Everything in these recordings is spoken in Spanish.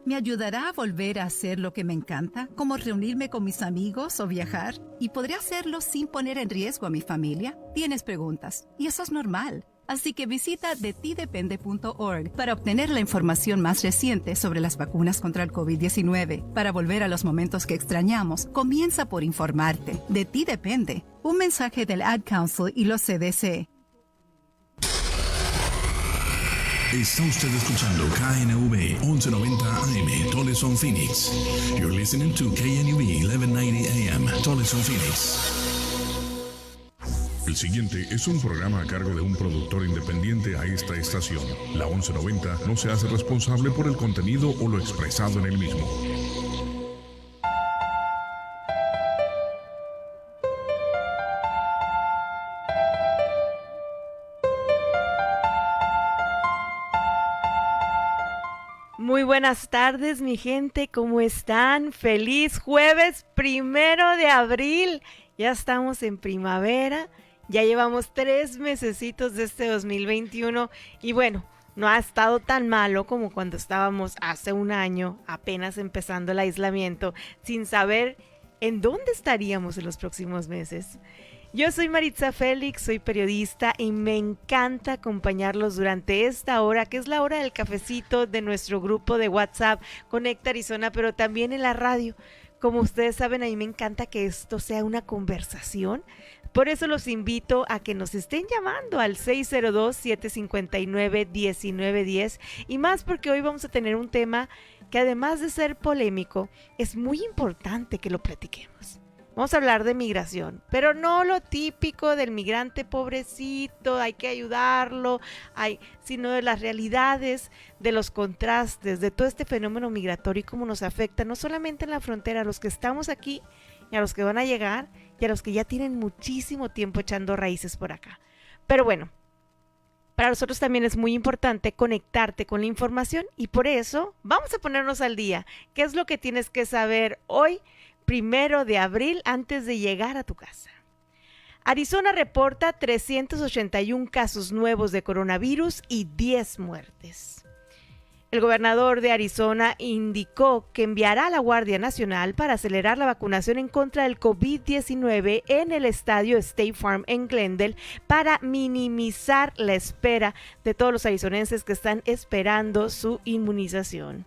¿Me ayudará a volver a hacer lo que me encanta, como reunirme con mis amigos o viajar? ¿Y podré hacerlo sin poner en riesgo a mi familia? Tienes preguntas, y eso es normal. Así que visita detidepende.org para obtener la información más reciente sobre las vacunas contra el COVID-19. Para volver a los momentos que extrañamos, comienza por informarte. De ti depende. Un mensaje del Ad Council y los CDC. Está usted escuchando KNUB 1190 AM, Tucson, Phoenix. You're listening to KNUB 1190 AM, Tucson, Phoenix. El siguiente es un programa a cargo de un productor independiente a esta estación. La 1190 no se hace responsable por el contenido o lo expresado en el mismo. Muy buenas tardes, mi gente, ¿cómo están? Feliz jueves 1 de abril. Ya estamos en primavera, ya llevamos 3 mesecitos de este 2021 y bueno, no ha estado tan malo como cuando estábamos hace un año, apenas empezando el aislamiento, sin saber en dónde estaríamos en los próximos meses. Yo soy Maritza Félix, soy periodista y me encanta acompañarlos durante esta hora, que es la hora del cafecito de nuestro grupo de WhatsApp Conecta Arizona, pero también en la radio. Como ustedes saben, a mí me encanta que esto sea una conversación. Por eso los invito a que nos estén llamando al 602-759-1910 y más porque hoy vamos a tener un tema que además de ser polémico, es muy importante que lo platiquemos. Vamos a hablar de migración, pero no lo típico del migrante pobrecito, hay que ayudarlo, sino de las realidades, de los contrastes, de todo este fenómeno migratorio y cómo nos afecta, no solamente en la frontera, a los que estamos aquí y a los que van a llegar y a los que ya tienen muchísimo tiempo echando raíces por acá. Pero bueno, para nosotros también es muy importante conectarte con la información y por eso vamos a ponernos al día. ¿Qué es lo que tienes que saber hoy? 1 de abril antes de llegar a tu casa. Arizona reporta 381 casos nuevos de coronavirus y 10 muertes. El gobernador de Arizona indicó que enviará a la Guardia Nacional para acelerar la vacunación en contra del COVID-19 en el estadio State Farm en Glendale para minimizar la espera de todos los arizonenses que están esperando su inmunización.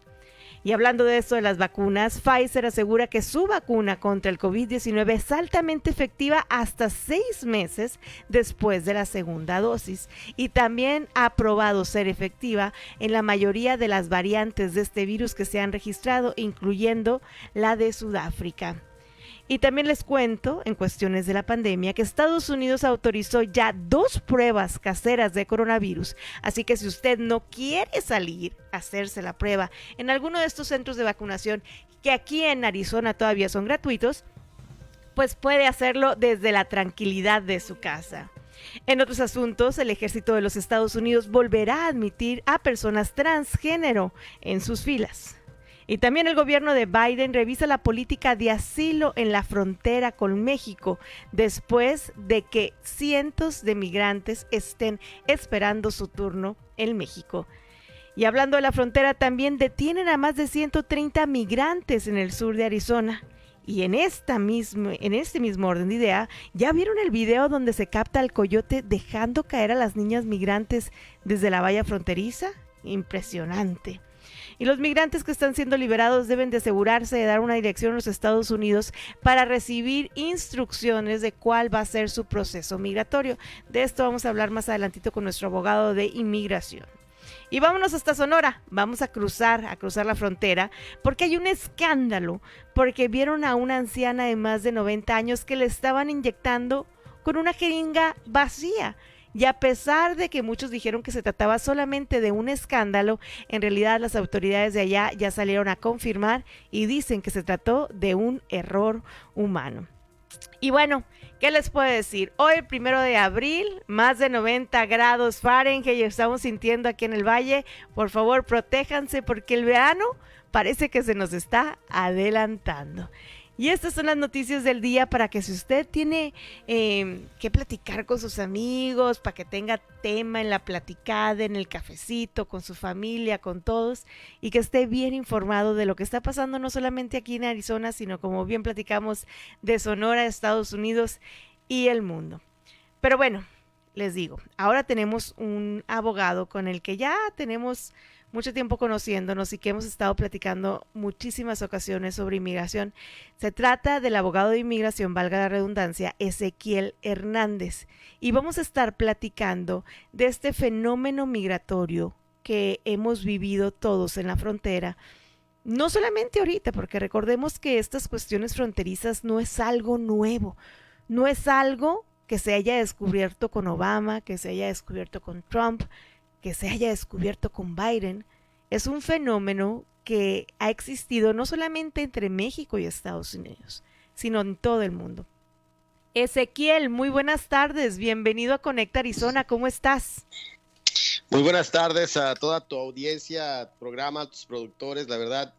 Y hablando de esto de las vacunas, Pfizer asegura que su vacuna contra el COVID-19 es altamente efectiva hasta 6 meses después de la segunda dosis y también ha probado ser efectiva en la mayoría de las variantes de este virus que se han registrado, incluyendo la de Sudáfrica. Y también les cuento, en cuestiones de la pandemia, que Estados Unidos autorizó ya 2 pruebas caseras de coronavirus. Así que si usted no quiere salir a hacerse la prueba en alguno de estos centros de vacunación, que aquí en Arizona todavía son gratuitos, pues puede hacerlo desde la tranquilidad de su casa. En otros asuntos, el ejército de los Estados Unidos volverá a admitir a personas transgénero en sus filas. Y también el gobierno de Biden revisa la política de asilo en la frontera con México después de que cientos de migrantes estén esperando su turno en México. Y hablando de la frontera, también detienen a más de 130 migrantes en el sur de Arizona. Y en este mismo orden de idea, ¿ya vieron el video donde se capta al coyote dejando caer a las niñas migrantes desde la valla fronteriza? Impresionante. Y los migrantes que están siendo liberados deben de asegurarse de dar una dirección a los Estados Unidos para recibir instrucciones de cuál va a ser su proceso migratorio. De esto vamos a hablar más adelantito con nuestro abogado de inmigración. Y vámonos hasta Sonora, vamos a cruzar la frontera, porque hay un escándalo, porque vieron a una anciana de más de 90 años que le estaban inyectando con una jeringa vacía. Y a pesar de que muchos dijeron que se trataba solamente de un escándalo, en realidad las autoridades de allá ya salieron a confirmar y dicen que se trató de un error humano. Y bueno, ¿qué les puedo decir? Hoy, 1 de abril, más de 90 grados Fahrenheit estamos sintiendo aquí en el valle. Por favor, protéjanse porque el verano parece que se nos está adelantando. Y estas son las noticias del día para que si usted tiene que platicar con sus amigos, para que tenga tema en la platicada, en el cafecito, con su familia, con todos, y que esté bien informado de lo que está pasando no solamente aquí en Arizona, sino como bien platicamos de Sonora, Estados Unidos y el mundo. Pero bueno, les digo, ahora tenemos un abogado con el que ya tenemos mucho tiempo conociéndonos y que hemos estado platicando muchísimas ocasiones sobre inmigración. Se trata del abogado de inmigración, valga la redundancia, Ezequiel Hernández. Y vamos a estar platicando de este fenómeno migratorio que hemos vivido todos en la frontera. No solamente ahorita, porque recordemos que estas cuestiones fronterizas no es algo nuevo, no es algo que se haya descubierto con Obama, que se haya descubierto con Trump, que se haya descubierto con Biden. Es un fenómeno que ha existido no solamente entre México y Estados Unidos, sino en todo el mundo. Ezequiel, muy buenas tardes, bienvenido a Conecta Arizona, ¿cómo estás? Muy buenas tardes a toda tu audiencia, programa, tus productores, la verdad,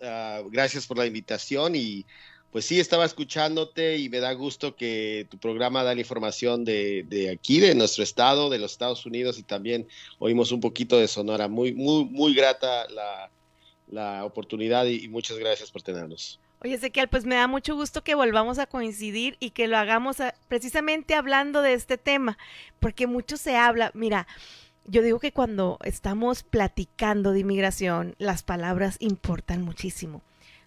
gracias por la invitación y pues sí, estaba escuchándote y me da gusto que tu programa da la información de aquí, de nuestro estado, de los Estados Unidos y también oímos un poquito de Sonora. Muy grata la oportunidad y muchas gracias por tenernos. Oye, Ezequiel, pues me da mucho gusto que volvamos a coincidir y que lo hagamos precisamente hablando de este tema, porque mucho se habla, mira, yo digo que cuando estamos platicando de inmigración, las palabras importan muchísimo.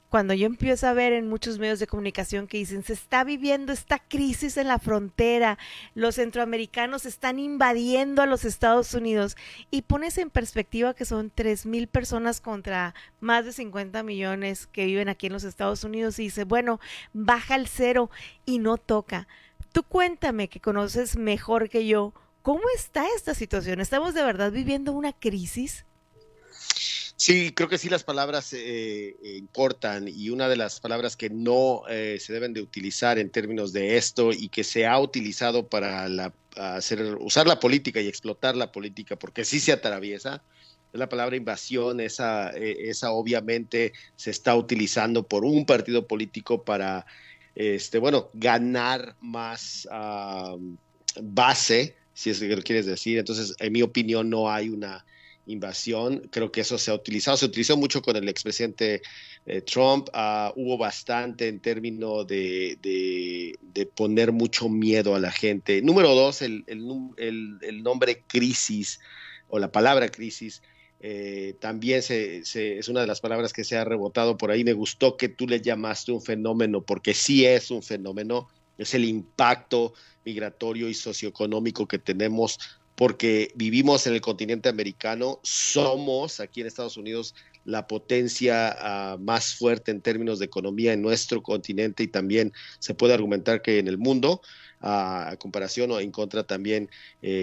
Cuando yo empiezo a ver en muchos medios de comunicación que dicen se está viviendo esta crisis en la frontera, los centroamericanos están invadiendo a los Estados Unidos y pones en perspectiva que son 3,000 personas contra más de 50 millones que viven aquí en los Estados Unidos y dice, bueno, baja el cero y no toca. Tú cuéntame que conoces mejor que yo, ¿cómo está esta situación? ¿Estamos de verdad viviendo una crisis? Sí, creo que sí las palabras importan y una de las palabras que no se deben de utilizar en términos de esto y que se ha utilizado para usar la política y explotar la política porque sí se atraviesa, es la palabra invasión. Esa obviamente se está utilizando por un partido político para ganar más base, si es que lo quieres decir. Entonces, en mi opinión, no hay una invasión. Creo que eso se utilizó mucho con el expresidente Trump. Hubo bastante en términos de poner mucho miedo a la gente. Número dos, el nombre crisis o la palabra crisis también es una de las palabras que se ha rebotado por ahí. Me gustó que tú le llamaste un fenómeno porque sí es un fenómeno, es el impacto migratorio y socioeconómico que tenemos porque vivimos en el continente americano, somos aquí en Estados Unidos la potencia más fuerte en términos de economía en nuestro continente y también se puede argumentar que en el mundo, a comparación o en contra también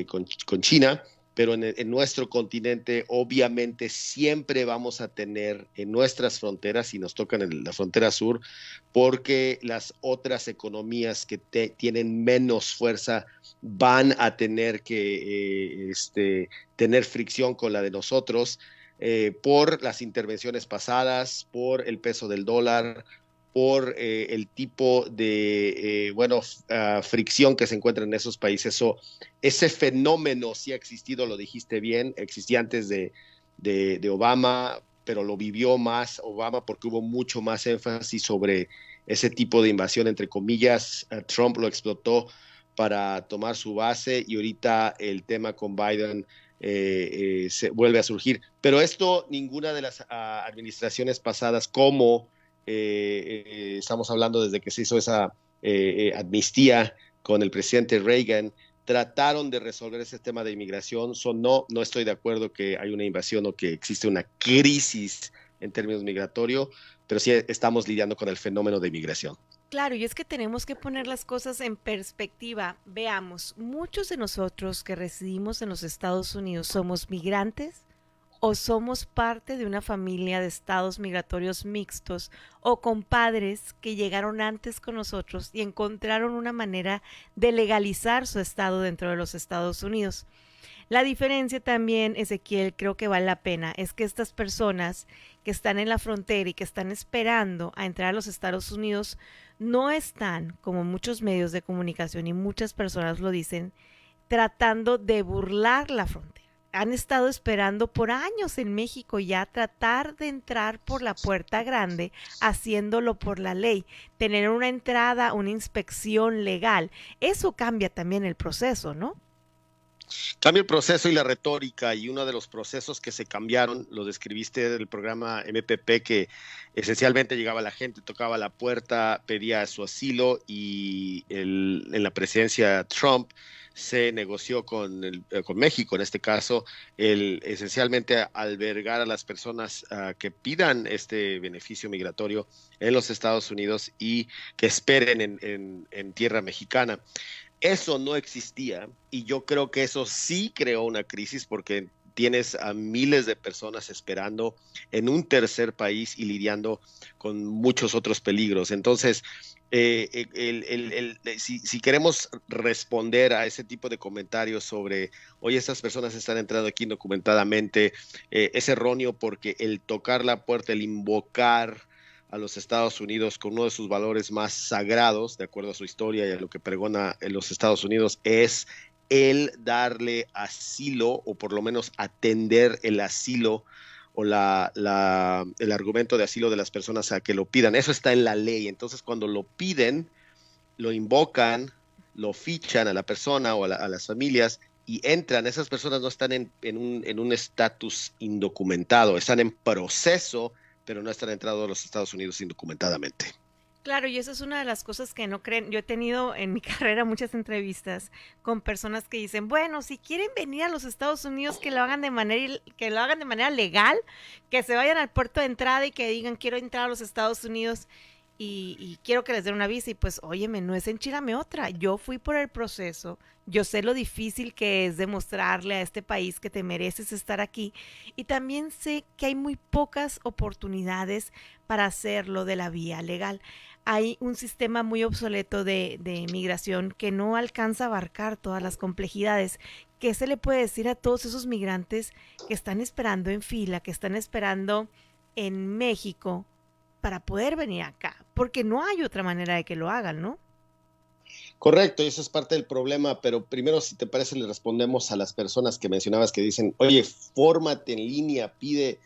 con China, pero en nuestro continente obviamente siempre vamos a tener en nuestras fronteras, y nos tocan en la frontera sur, porque las otras economías que tienen menos fuerza van a tener que tener fricción con la de nosotros por las intervenciones pasadas, por el peso del dólar, por el tipo de fricción que se encuentra en esos países. Ese fenómeno sí ha existido, lo dijiste bien, existía antes de Obama, pero lo vivió más Obama porque hubo mucho más énfasis sobre ese tipo de invasión, entre comillas. Trump lo explotó para tomar su base y ahorita el tema con Biden se vuelve a surgir. Pero esto, ninguna de las administraciones pasadas, como estamos hablando desde que se hizo esa amnistía con el presidente Reagan, trataron de resolver ese tema de inmigración. No estoy de acuerdo que hay una invasión o que existe una crisis en términos migratorios, pero sí estamos lidiando con el fenómeno de inmigración. Claro, y es que tenemos que poner las cosas en perspectiva. Veamos, muchos de nosotros que residimos en los Estados Unidos somos migrantes o somos parte de una familia de estados migratorios mixtos o con padres que llegaron antes con nosotros y encontraron una manera de legalizar su estado dentro de los Estados Unidos. La diferencia también, Ezequiel, creo que vale la pena, es que estas personas que están en la frontera y que están esperando a entrar a los Estados Unidos no están, como muchos medios de comunicación y muchas personas lo dicen, tratando de burlar la frontera. Han estado esperando por años en México ya tratar de entrar por la puerta grande, haciéndolo por la ley, tener una entrada, una inspección legal. Eso cambia también el proceso, ¿no? Cambia el proceso y la retórica, y uno de los procesos que se cambiaron, lo describiste del programa MPP, que esencialmente llegaba la gente, tocaba la puerta, pedía su asilo, y en la presidencia Trump se negoció con México, en este caso, esencialmente albergar a las personas que pidan este beneficio migratorio en los Estados Unidos y que esperen en tierra mexicana. Eso no existía, y yo creo que eso sí creó una crisis, porque tienes a miles de personas esperando en un tercer país y lidiando con muchos otros peligros. Entonces, si queremos responder a ese tipo de comentarios sobre, oye, estas personas están entrando aquí indocumentadamente, es erróneo, porque el tocar la puerta, el invocar a los Estados Unidos con uno de sus valores más sagrados, de acuerdo a su historia y a lo que pregona en los Estados Unidos, es el darle asilo, o por lo menos atender el asilo o el argumento de asilo de las personas a que lo pidan. Eso está en la ley. Entonces, cuando lo piden, lo invocan, lo fichan a la persona o a las familias, y entran. Esas personas no están en un estatus indocumentado, están en proceso, pero no están entrando a los Estados Unidos indocumentadamente. Claro, y eso es una de las cosas que no creen. Yo he tenido en mi carrera muchas entrevistas con personas que dicen, bueno, si quieren venir a los Estados Unidos, que lo hagan de manera legal, que se vayan al puerto de entrada y que digan, quiero entrar a los Estados Unidos y quiero que les den una visa. Y pues, óyeme, no es enchilame otra. Yo fui por el proceso, yo sé lo difícil que es demostrarle a este país que te mereces estar aquí, y también sé que hay muy pocas oportunidades para hacerlo de la vía legal. Hay un sistema muy obsoleto de migración que no alcanza a abarcar todas las complejidades. ¿Qué se le puede decir a todos esos migrantes que están esperando en fila, que están esperando en México para poder venir acá? Porque no hay otra manera de que lo hagan, ¿no? Correcto, y eso es parte del problema, pero primero, si te parece, le respondemos a las personas que mencionabas que dicen, oye, fórmate en línea, pide,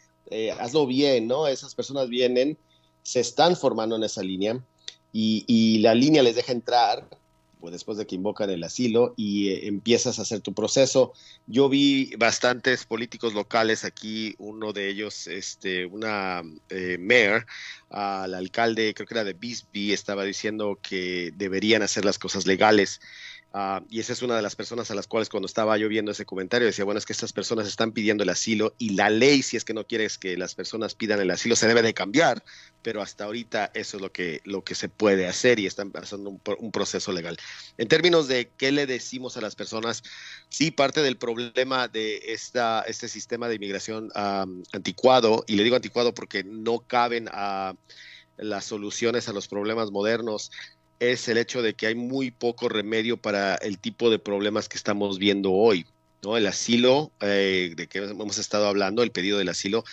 hazlo bien, ¿no? Esas personas vienen, se están formando en esa línea, y la línea les deja entrar, pues después de que invocan el asilo, y empiezas a hacer tu proceso. Yo vi bastantes políticos locales aquí, uno de ellos, una mayor, al alcalde, creo que era de Bisbee, estaba diciendo que deberían hacer las cosas legales. Y esa es una de las personas a las cuales, cuando estaba yo viendo ese comentario, decía, bueno, es que estas personas están pidiendo el asilo, y la ley, si es que no quieres que las personas pidan el asilo, se debe de cambiar, pero hasta ahorita eso es lo que se puede hacer, y están pasando un proceso legal. En términos de qué le decimos a las personas, sí, parte del problema de este sistema de inmigración anticuado, y le digo anticuado porque no caben a las soluciones a los problemas modernos, es el hecho de que hay muy poco remedio para el tipo de problemas que estamos viendo hoy, ¿no? El asilo, de que hemos estado hablando, el pedido del asilo,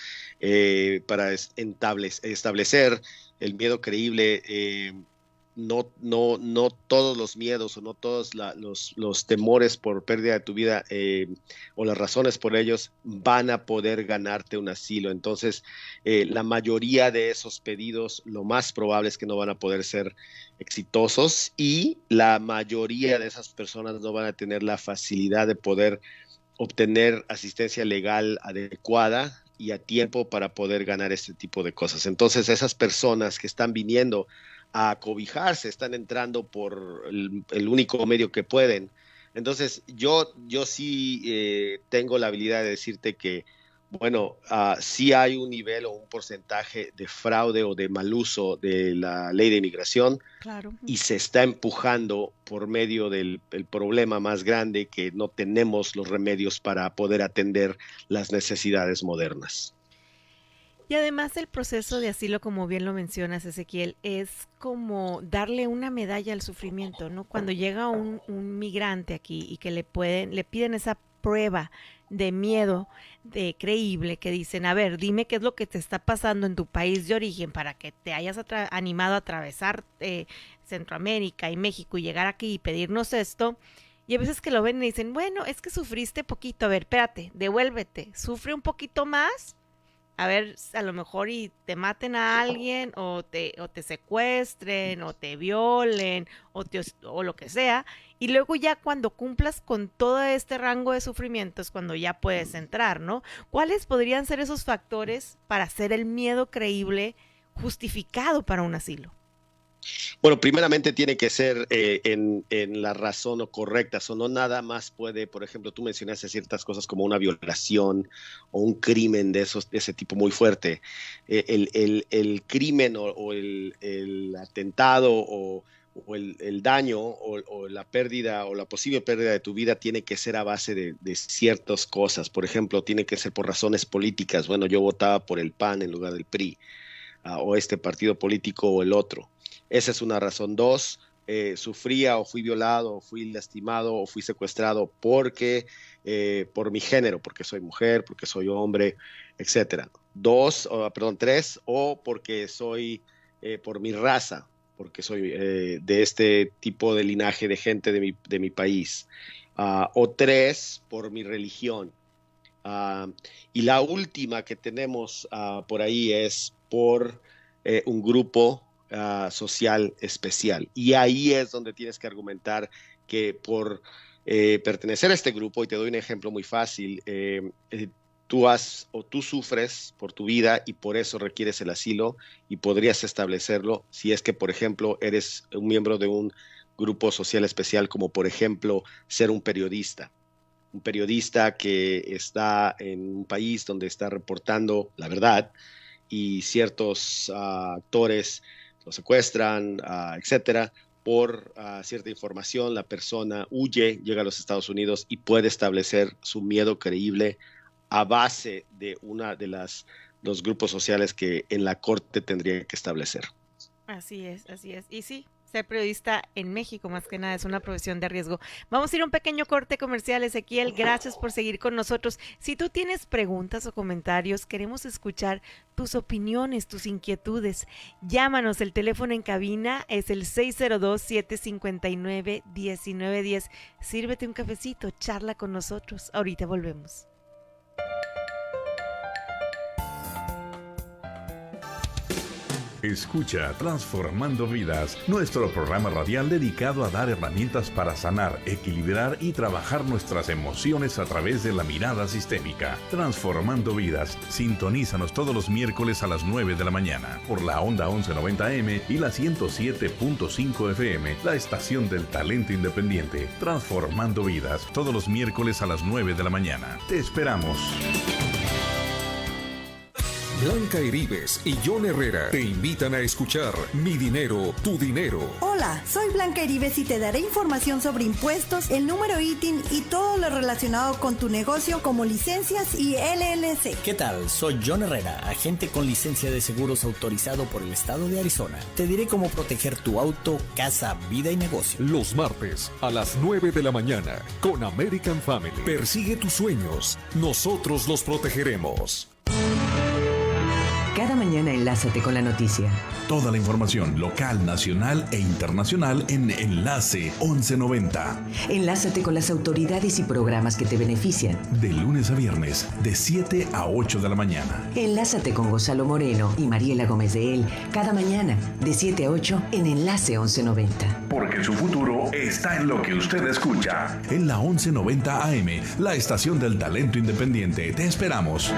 para establecer el miedo creíble. No todos los miedos, o no todos los temores por pérdida de tu vida, o las razones por ellos, van a poder ganarte un asilo. Entonces, la mayoría de esos pedidos, lo más probable es que no van a poder ser exitosos, y la mayoría de esas personas no van a tener la facilidad de poder obtener asistencia legal adecuada y a tiempo para poder ganar este tipo de cosas. Entonces, esas personas que están viniendo a acobijarse, están entrando por el único medio que pueden. Entonces, yo sí tengo la habilidad de decirte que, bueno, sí hay un nivel o un porcentaje de fraude o de mal uso de la ley de inmigración, Claro. y se está empujando por medio del problema más grande, que no tenemos los remedios para poder atender las necesidades modernas. Y además el proceso de asilo, como bien lo mencionas, Ezequiel, es como darle una medalla al sufrimiento, ¿no? Cuando llega un migrante aquí y que le piden esa prueba de miedo creíble que dicen, a ver, dime qué es lo que te está pasando en tu país de origen para que te hayas animado a atravesar Centroamérica y México y llegar aquí y pedirnos esto. Y a veces que lo ven y dicen, bueno, es que sufriste poquito, a ver, espérate, devuélvete, sufre un poquito más, a ver, a lo mejor y te maten a alguien o te secuestren o te violen o lo que sea, y luego ya cuando cumplas con todo este rango de sufrimientos, cuando ya puedes entrar, ¿no? ¿Cuáles podrían ser esos factores para hacer el miedo creíble justificado para un asilo? Bueno, primeramente tiene que ser en la razón o correcta, o no nada más puede, por ejemplo, tú mencionaste ciertas cosas como una violación o un crimen de ese tipo muy fuerte. El crimen o el atentado o el daño o la pérdida o la posible pérdida de tu vida tiene que ser a base de ciertas cosas. Por ejemplo, tiene que ser por razones políticas. Bueno, yo votaba por el PAN en lugar del PRI, o este partido político o el otro. Esa es una razón. Dos, sufría o fui violado o fui lastimado o fui secuestrado por mi género, porque soy mujer, porque soy hombre, etcétera. Tres, o porque soy por mi raza, porque soy de este tipo de linaje de gente de mi país. O tres, por mi religión. Y la última que tenemos por ahí es por un grupo social especial. Y ahí es donde tienes que argumentar que por pertenecer a este grupo, y te doy un ejemplo muy fácil, tú sufres por tu vida y por eso requieres el asilo y podrías establecerlo si es que, por ejemplo, eres un miembro de un grupo social especial, como por ejemplo ser un periodista que está en un país donde está reportando la verdad y ciertos actores lo secuestran, etcétera, por cierta información. La persona huye, llega a los Estados Unidos y puede establecer su miedo creíble a base de los grupos sociales que en la corte tendría que establecer. Así es, así es. Y sí, ser periodista en México más que nada es una profesión de riesgo. Vamos a ir a un pequeño corte comercial, Ezequiel. Gracias por seguir con nosotros. Si tú tienes preguntas o comentarios, queremos escuchar tus opiniones, tus inquietudes. Llámanos, el teléfono en cabina es el 602-759-1910. Sírvete un cafecito, charla con nosotros. Ahorita volvemos. Escucha Transformando Vidas, nuestro programa radial dedicado a dar herramientas para sanar, equilibrar y trabajar nuestras emociones a través de la mirada sistémica. Transformando Vidas, sintonízanos todos los miércoles a las 9 de la mañana por la onda 1190M y la 107.5 FM, la estación del talento independiente. Transformando Vidas, todos los miércoles a las 9 de la mañana. Te esperamos. Blanca Heribes y John Herrera te invitan a escuchar Mi Dinero, Tu Dinero. Hola, soy Blanca Heribes y te daré información sobre impuestos, el número ITIN y todo lo relacionado con tu negocio como licencias y LLC. ¿Qué tal? Soy John Herrera, agente con licencia de seguros autorizado por el estado de Arizona. Te diré cómo proteger tu auto, casa, vida y negocio. Los martes a las 9 de la mañana con American Family. Persigue tus sueños, nosotros los protegeremos. Cada mañana enlázate con la noticia. Toda la información local, nacional e internacional en Enlace 1190. Enlázate con las autoridades y programas que te benefician. De lunes a viernes, de 7 a 8 de la mañana. Enlázate con Gonzalo Moreno y Mariela Gómez de Él cada mañana, de 7 a 8 en Enlace 1190. Porque su futuro está en lo que usted escucha. En la 1190 AM, la estación del talento independiente. Te esperamos.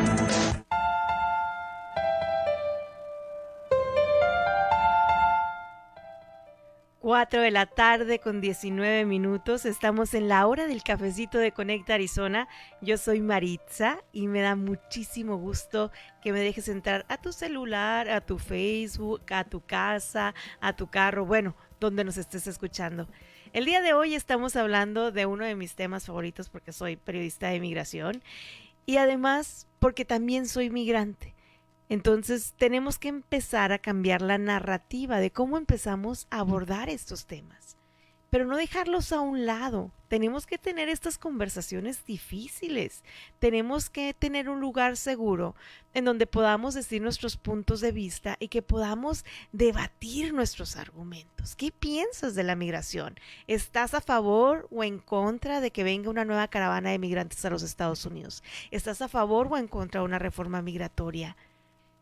4 de la tarde con 19 minutos. Estamos en la hora del cafecito de Conecta Arizona. Yo soy Maritza y me da muchísimo gusto que me dejes entrar a tu celular, a tu Facebook, a tu casa, a tu carro, bueno, donde nos estés escuchando. El día de hoy estamos hablando de uno de mis temas favoritos porque soy periodista de migración y además porque también soy migrante. Entonces tenemos que empezar a cambiar la narrativa de cómo empezamos a abordar estos temas. pero no dejarlos a un lado. Tenemos que tener estas conversaciones difíciles. Tenemos que tener un lugar seguro en donde podamos decir nuestros puntos de vista y que podamos debatir nuestros argumentos. ¿Qué piensas de la migración? ¿Estás a favor o en contra de que venga una nueva caravana de migrantes a los Estados Unidos? ¿Estás a favor o en contra de una reforma migratoria?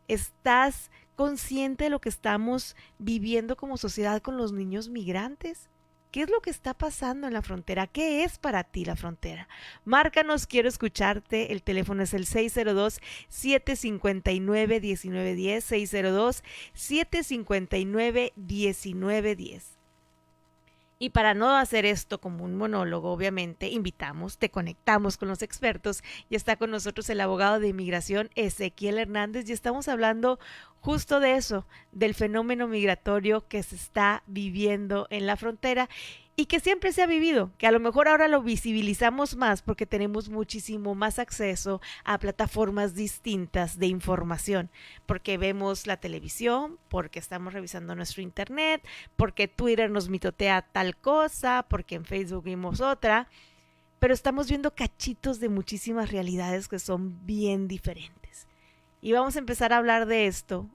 ¿Estás consciente de lo que estamos viviendo como sociedad con los niños migrantes? ¿Qué es lo que está pasando en la frontera? ¿Qué es para ti la frontera? Márcanos, quiero escucharte. El teléfono es el 602-759-1910, 602-759-1910. Y para no hacer esto como un monólogo, obviamente, te conectamos con los expertos y está con nosotros el abogado de inmigración Ezequiel Hernández y estamos hablando justo de eso, del fenómeno migratorio que se está viviendo en la frontera y que siempre se ha vivido, que a lo mejor ahora lo visibilizamos más porque tenemos muchísimo más acceso a plataformas distintas de información, porque vemos la televisión, porque estamos revisando nuestro internet, porque Twitter nos mitotea tal cosa, porque en Facebook vimos otra, pero estamos viendo cachitos de muchísimas realidades que son bien diferentes. Y vamos a empezar a hablar de esto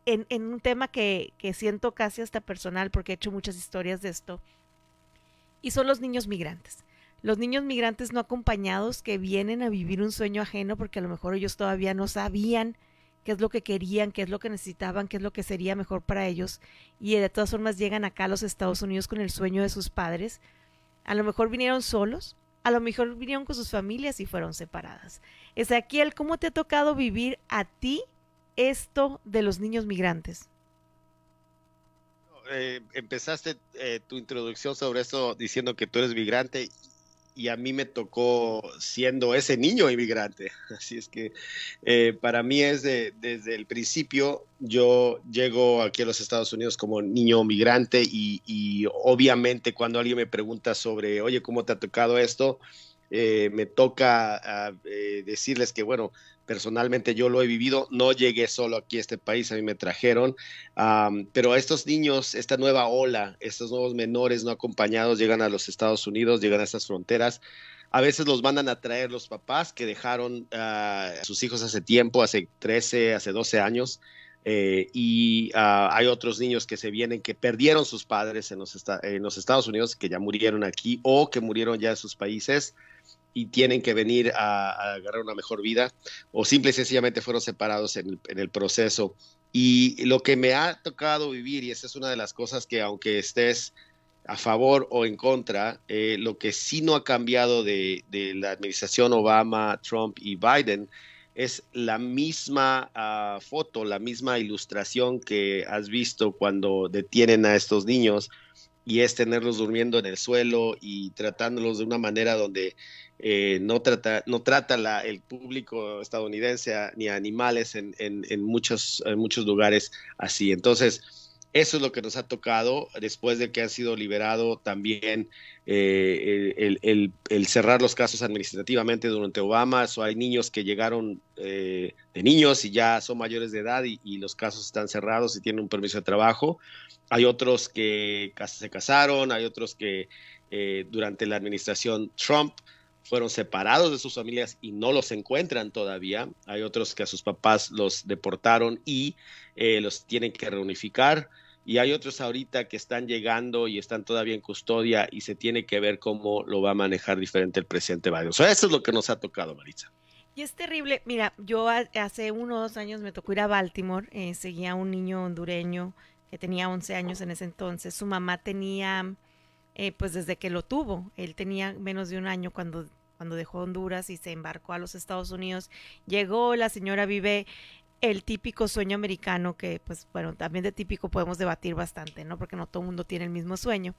en un tema que siento casi hasta personal porque he hecho muchas historias de esto. Y son los niños migrantes. Los niños migrantes no acompañados que vienen a vivir un sueño ajeno porque a lo mejor ellos todavía no sabían qué es lo que querían, qué es lo que necesitaban, qué es lo que sería mejor para ellos. Y de todas formas llegan acá a los Estados Unidos con el sueño de sus padres. A lo mejor vinieron solos, a lo mejor vinieron con sus familias y fueron separadas. Ezequiel, ¿cómo te ha tocado vivir a ti esto de los niños migrantes? Empezaste tu introducción sobre eso diciendo que tú eres migrante y a mí me tocó siendo ese niño inmigrante. Así es que para mí desde el principio yo llego aquí a los Estados Unidos como niño migrante y obviamente cuando alguien me pregunta sobre, oye, ¿cómo te ha tocado esto? Me toca decirles que, bueno, personalmente yo lo he vivido, no llegué solo aquí a este país, a mí me trajeron, pero a estos niños, esta nueva ola, estos nuevos menores no acompañados llegan a los Estados Unidos, llegan a estas fronteras, a veces los mandan a traer los papás que dejaron a sus hijos hace tiempo, hace 13, hace 12 años, y hay otros niños que se vienen que perdieron sus padres en los Estados Unidos, que ya murieron aquí o que murieron ya en sus países y tienen que venir a agarrar una mejor vida o simple y sencillamente fueron separados en el proceso. Y lo que me ha tocado vivir, y esa es una de las cosas que aunque estés a favor o en contra, lo que sí no ha cambiado de la administración Obama, Trump y Biden es la misma foto, la misma ilustración que has visto cuando detienen a estos niños y es tenerlos durmiendo en el suelo y tratándolos de una manera donde no trata el público estadounidense ni a animales en muchos lugares así. Entonces, eso es lo que nos ha tocado después de que han sido liberado también el cerrar los casos administrativamente durante Obama. Hay niños que llegaron de niños y ya son mayores de edad y los casos están cerrados y tienen un permiso de trabajo. Hay otros que se casaron, hay otros que durante la administración Trump fueron separados de sus familias y no los encuentran todavía. Hay otros que a sus papás los deportaron y los tienen que reunificar. Y hay otros ahorita que están llegando y están todavía en custodia y se tiene que ver cómo lo va a manejar diferente el presidente Biden. O sea, eso es lo que nos ha tocado, Maritza. Y es terrible. Mira, yo hace 1 o 2 años me tocó ir a Baltimore. Seguía a un niño hondureño que tenía 11 años en ese entonces. Su mamá tenía, pues desde que lo tuvo, él tenía menos de 1 año cuando dejó Honduras y se embarcó a los Estados Unidos. Llegó, la señora vive el típico sueño americano que, pues, bueno, también de típico podemos debatir bastante, ¿no? Porque no todo el mundo tiene el mismo sueño.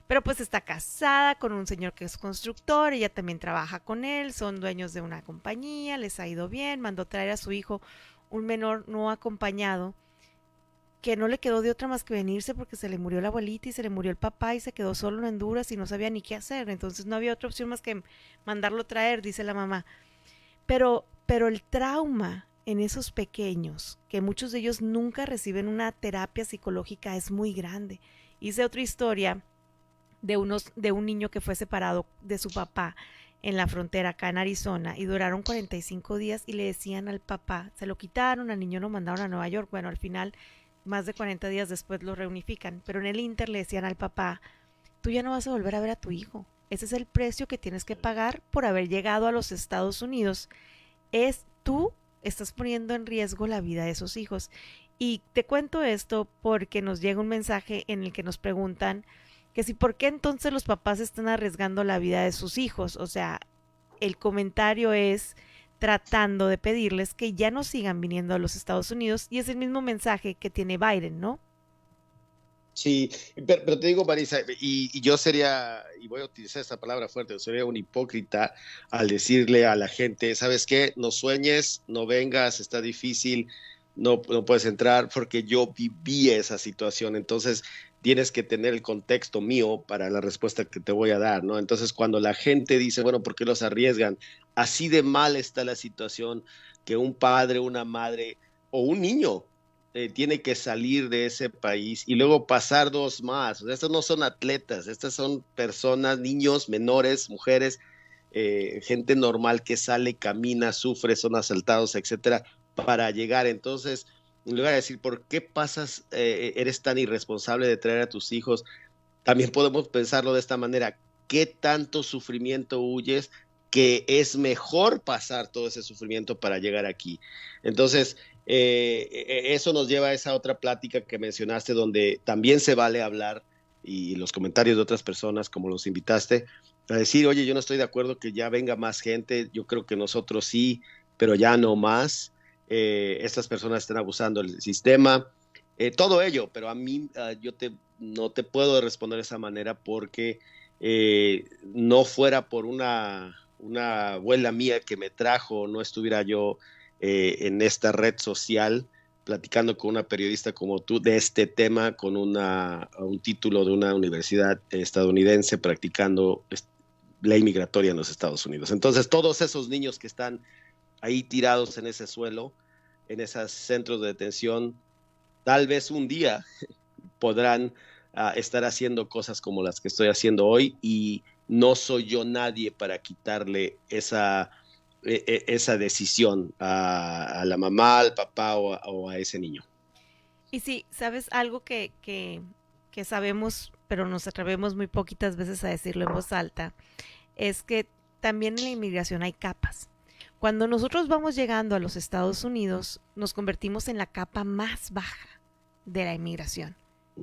Pero pues está casada con un señor que es constructor, ella también trabaja con él, son dueños de una compañía, les ha ido bien, mandó traer a su hijo, un menor no acompañado, que no le quedó de otra más que venirse porque se le murió la abuelita y se le murió el papá y se quedó solo en Honduras y no sabía ni qué hacer. Entonces no había otra opción más que mandarlo traer, dice la mamá. Pero el trauma en esos pequeños, que muchos de ellos nunca reciben una terapia psicológica, es muy grande. Hice otra historia de un niño que fue separado de su papá en la frontera acá en Arizona y duraron 45 días y le decían al papá, se lo quitaron, al niño lo mandaron a Nueva York, bueno, al final más de 40 días después lo reunifican, pero en el Inter le decían al papá, tú ya no vas a volver a ver a tu hijo, ese es el precio que tienes que pagar por haber llegado a los Estados Unidos, tú estás poniendo en riesgo la vida de esos hijos. Y te cuento esto porque nos llega un mensaje en el que nos preguntan que si por qué entonces los papás están arriesgando la vida de sus hijos. O sea, el comentario es tratando de pedirles que ya no sigan viniendo a los Estados Unidos y es el mismo mensaje que tiene Biden, ¿no? Sí, pero te digo, Marisa, y yo sería, y voy a utilizar esta palabra fuerte, sería un hipócrita al decirle a la gente, ¿sabes qué? No sueñes, no vengas, está difícil, no puedes entrar, porque yo viví esa situación, entonces tienes que tener el contexto mío para la respuesta que te voy a dar, ¿no? Entonces, cuando la gente dice, bueno, ¿por qué los arriesgan? Así de mal está la situación que un padre, una madre o un niño tiene que salir de ese país y luego pasar 2 más. O sea, estos no son atletas, estas son personas, niños, menores, mujeres, gente normal que sale, camina, sufre, son asaltados, etcétera, para llegar. Entonces, en lugar de decir, ¿por qué pasas, eres tan irresponsable de traer a tus hijos? También podemos pensarlo de esta manera, ¿qué tanto sufrimiento huyes? Que es mejor pasar todo ese sufrimiento para llegar aquí. Entonces, eso nos lleva a esa otra plática que mencionaste, donde también se vale hablar y los comentarios de otras personas, como los invitaste, a decir, oye, yo no estoy de acuerdo que ya venga más gente, yo creo que nosotros sí, pero ya no más. Estas personas están abusando del sistema, todo ello, pero a mí no te puedo responder de esa manera porque no fuera por una abuela mía que me trajo, no estuviera yo en esta red social platicando con una periodista como tú de este tema, con un título de una universidad estadounidense practicando ley migratoria en los Estados Unidos. Entonces, todos esos niños que están ahí tirados en ese suelo, en esos centros de detención, tal vez un día podrán estar haciendo cosas como las que estoy haciendo hoy y no soy yo nadie para quitarle esa decisión a la mamá, al papá o a ese niño. Y sí, ¿sabes algo que sabemos, pero nos atrevemos muy poquitas veces a decirlo en voz alta? Es que también en la inmigración hay capas. Cuando nosotros vamos llegando a los Estados Unidos, nos convertimos en la capa más baja de la inmigración.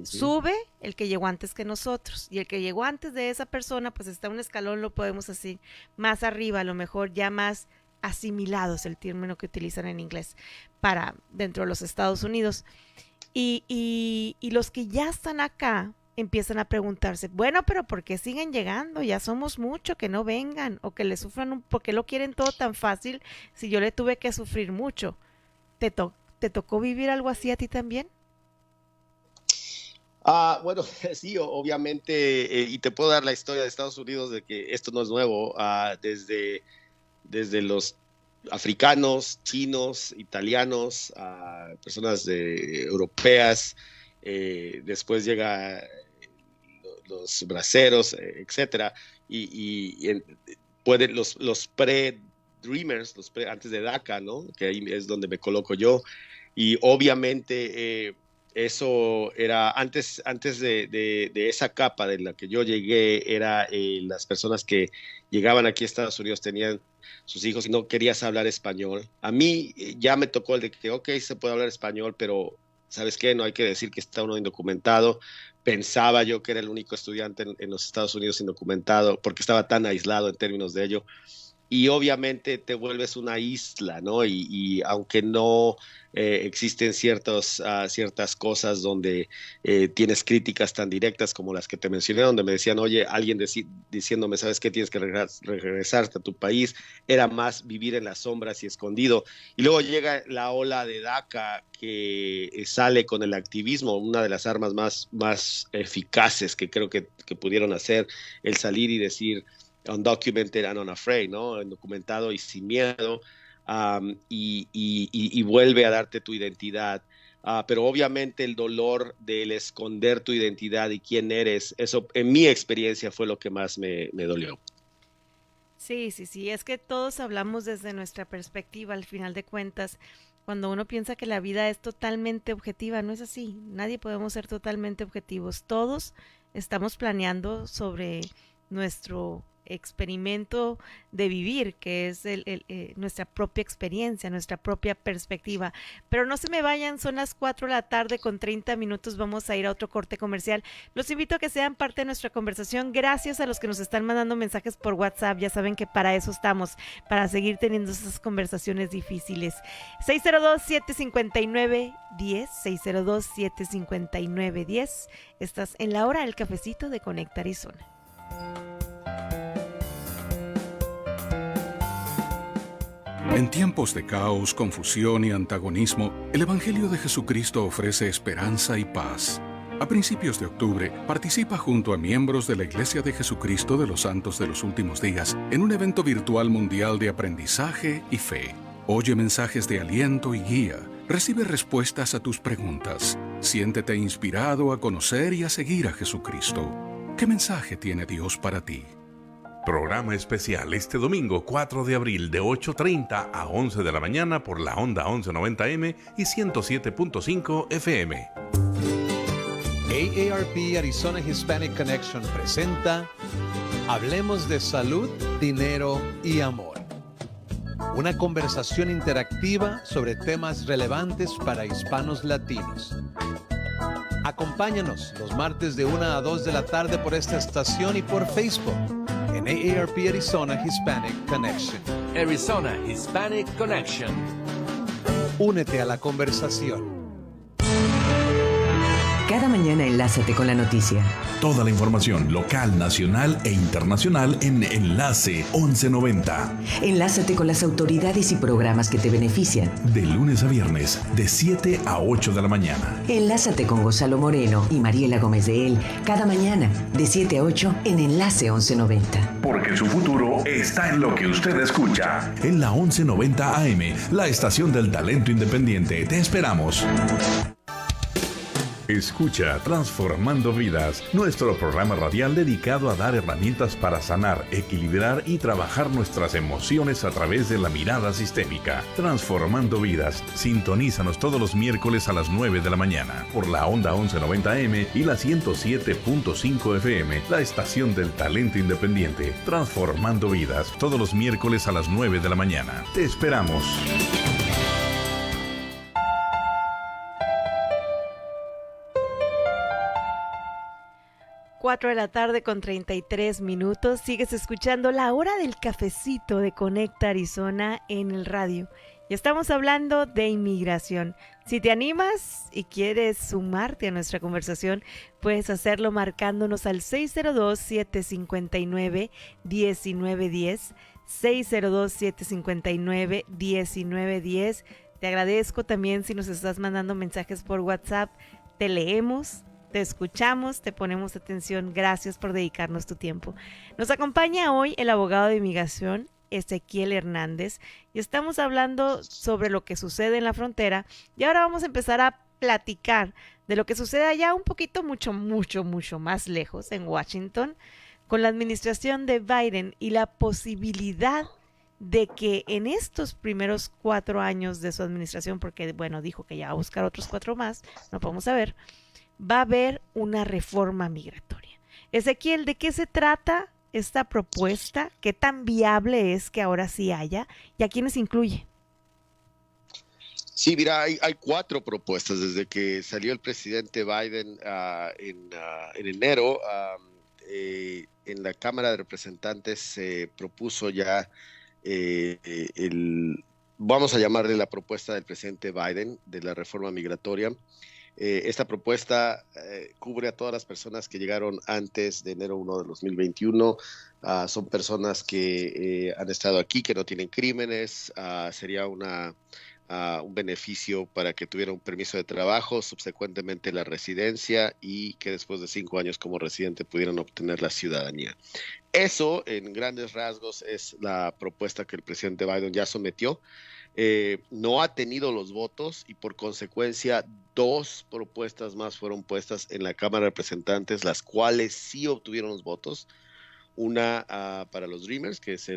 Sube el que llegó antes que nosotros y el que llegó antes de esa persona pues está un escalón, lo podemos decir, más arriba, a lo mejor ya más asimilados, el término que utilizan en inglés, para dentro de los Estados Unidos. Y los que ya están acá empiezan a preguntarse, bueno, pero ¿por qué siguen llegando? Ya somos mucho, que no vengan o que le sufran, ¿por qué lo quieren todo tan fácil si yo le tuve que sufrir mucho? ¿Te tocó vivir algo así a ti también? Bueno, sí, obviamente, y te puedo dar la historia de Estados Unidos de que esto no es nuevo, desde los africanos, chinos, italianos, personas europeas, después llega los braceros, etcétera, y los pre-dreamers, antes de DACA, ¿no? Que ahí es donde me coloco yo, y obviamente eso era antes de esa capa de la que yo llegué, era las personas que llegaban aquí a Estados Unidos tenían sus hijos y no querías hablar español. A mí ya me tocó el de que, ok, se puede hablar español, pero ¿sabes qué? No hay que decir que está uno indocumentado. Pensaba yo que era el único estudiante en los Estados Unidos indocumentado porque estaba tan aislado en términos de ello. Y obviamente te vuelves una isla, ¿no? Y aunque no existen ciertas cosas donde tienes críticas tan directas como las que te mencioné, donde me decían, oye, alguien diciéndome, ¿sabes qué? Tienes que regresarte a tu país. Era más vivir en las sombras y escondido. Y luego llega la ola de DACA que sale con el activismo, una de las armas más eficaces que creo que pudieron hacer, el salir y decir undocumented and unafraid, ¿no? Indocumentado y sin miedo, y vuelve a darte tu identidad. pero obviamente el dolor del esconder tu identidad y quién eres, eso en mi experiencia fue lo que más me dolió. Sí, es que todos hablamos desde nuestra perspectiva, al final de cuentas, cuando uno piensa que la vida es totalmente objetiva, no es así, nadie podemos ser totalmente objetivos, todos estamos planeando sobre nuestro experimento de vivir, que es nuestra propia experiencia, nuestra propia perspectiva. Pero no se me vayan, son las 4 de la tarde con 30 minutos, vamos a ir a otro corte comercial. Los invito a que sean parte de nuestra conversación. Gracias a los que nos están mandando mensajes por WhatsApp, ya saben que para eso estamos, para seguir teniendo esas conversaciones difíciles. 602-759-10, 602-759-10. Estás en la hora del cafecito de Conecta Arizona. En tiempos de caos, confusión y antagonismo, el Evangelio de Jesucristo ofrece esperanza y paz. A principios de octubre, participa junto a miembros de la Iglesia de Jesucristo de los Santos de los Últimos Días en un evento virtual mundial de aprendizaje y fe. Oye mensajes de aliento y guía. Recibe respuestas a tus preguntas. Siéntete inspirado a conocer y a seguir a Jesucristo. ¿Qué mensaje tiene Dios para ti? Programa especial este domingo 4 de abril de 8:30 a 11 de la mañana por la onda 1190M y 107.5 FM. AARP Arizona Hispanic Connection presenta Hablemos de Salud, Dinero y Amor. Una conversación interactiva sobre temas relevantes para hispanos latinos. Acompáñanos los martes de 1 a 2 de la tarde por esta estación y por Facebook en AARP Arizona Hispanic Connection. Arizona Hispanic Connection. Únete a la conversación. Cada mañana enlázate con la noticia. Toda la información local, nacional e internacional en Enlace 1190. Enlázate con las autoridades y programas que te benefician. De lunes a viernes, de 7 a 8 de la mañana. Enlázate con Gonzalo Moreno y Mariela Gómez de Él cada mañana, de 7 a 8 en Enlace 1190. Porque su futuro está en lo que usted escucha. En la 1190 AM, la estación del talento independiente. Te esperamos. Escucha Transformando Vidas, nuestro programa radial dedicado a dar herramientas para sanar, equilibrar y trabajar nuestras emociones a través de la mirada sistémica. Transformando Vidas, sintonízanos todos los miércoles a las 9 de la mañana por la onda 1190M y la 107.5 FM, la estación del talento independiente. Transformando Vidas, todos los miércoles a las 9 de la mañana. Te esperamos. 4 de la tarde con 33 minutos. Sigues escuchando la hora del cafecito de Conecta Arizona en el radio. Y estamos hablando de inmigración. Si te animas y quieres sumarte a nuestra conversación, puedes hacerlo marcándonos al 602-759-1910. 602-759-1910. Te agradezco también si nos estás mandando mensajes por WhatsApp. Te leemos. Te escuchamos, te ponemos atención. Gracias por dedicarnos tu tiempo. Nos acompaña hoy el abogado de inmigración, Ezequiel Hernández, y estamos hablando sobre lo que sucede en la frontera. Y ahora vamos a empezar a platicar de lo que sucede allá un poquito, mucho más lejos, en Washington, con la administración de Biden y la posibilidad de que en estos primeros 4 años de su administración, porque bueno, dijo que ya va a buscar otros 4 más, no podemos saber, va a haber una reforma migratoria. Ezequiel, ¿de qué se trata esta propuesta? ¿Qué tan viable es que ahora sí haya? ¿Y a quiénes incluye? Sí, mira, hay 4 propuestas desde que salió el presidente Biden en enero. En la Cámara de Representantes se propuso ya vamos a llamarle la propuesta del presidente Biden de la reforma migratoria. Esta propuesta cubre a todas las personas que llegaron antes de enero 1 de 2021. Son personas que han estado aquí, que no tienen crímenes. Sería un beneficio para que tuvieran un permiso de trabajo, subsecuentemente la residencia y que después de 5 años como residente pudieran obtener la ciudadanía. Eso, en grandes rasgos, es la propuesta que el presidente Biden ya sometió. No ha tenido los votos y por consecuencia 2 propuestas más fueron puestas en la Cámara de Representantes, las cuales sí obtuvieron los votos. Una para los Dreamers, que es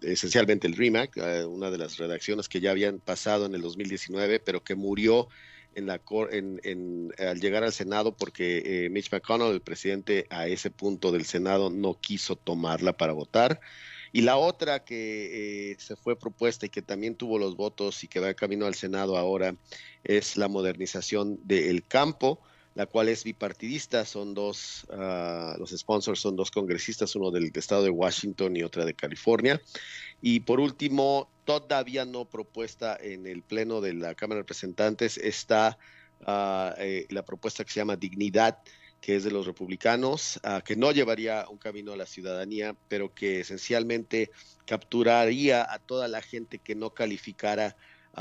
esencialmente el DREAM Act, una de las redacciones que ya habían pasado en el 2019, pero que murió al llegar al Senado porque Mitch McConnell, el presidente a ese punto del Senado, no quiso tomarla para votar. Y la otra que se fue propuesta y que también tuvo los votos y que va camino al Senado ahora es la modernización del campo, la cual es bipartidista. Son dos, los sponsors son 2 congresistas, uno del estado de Washington y otra de California. Y por último, todavía no propuesta en el pleno de la Cámara de Representantes, está la propuesta que se llama Dignidad, que es de los republicanos, que no llevaría un camino a la ciudadanía, pero que esencialmente capturaría a toda la gente que no calificara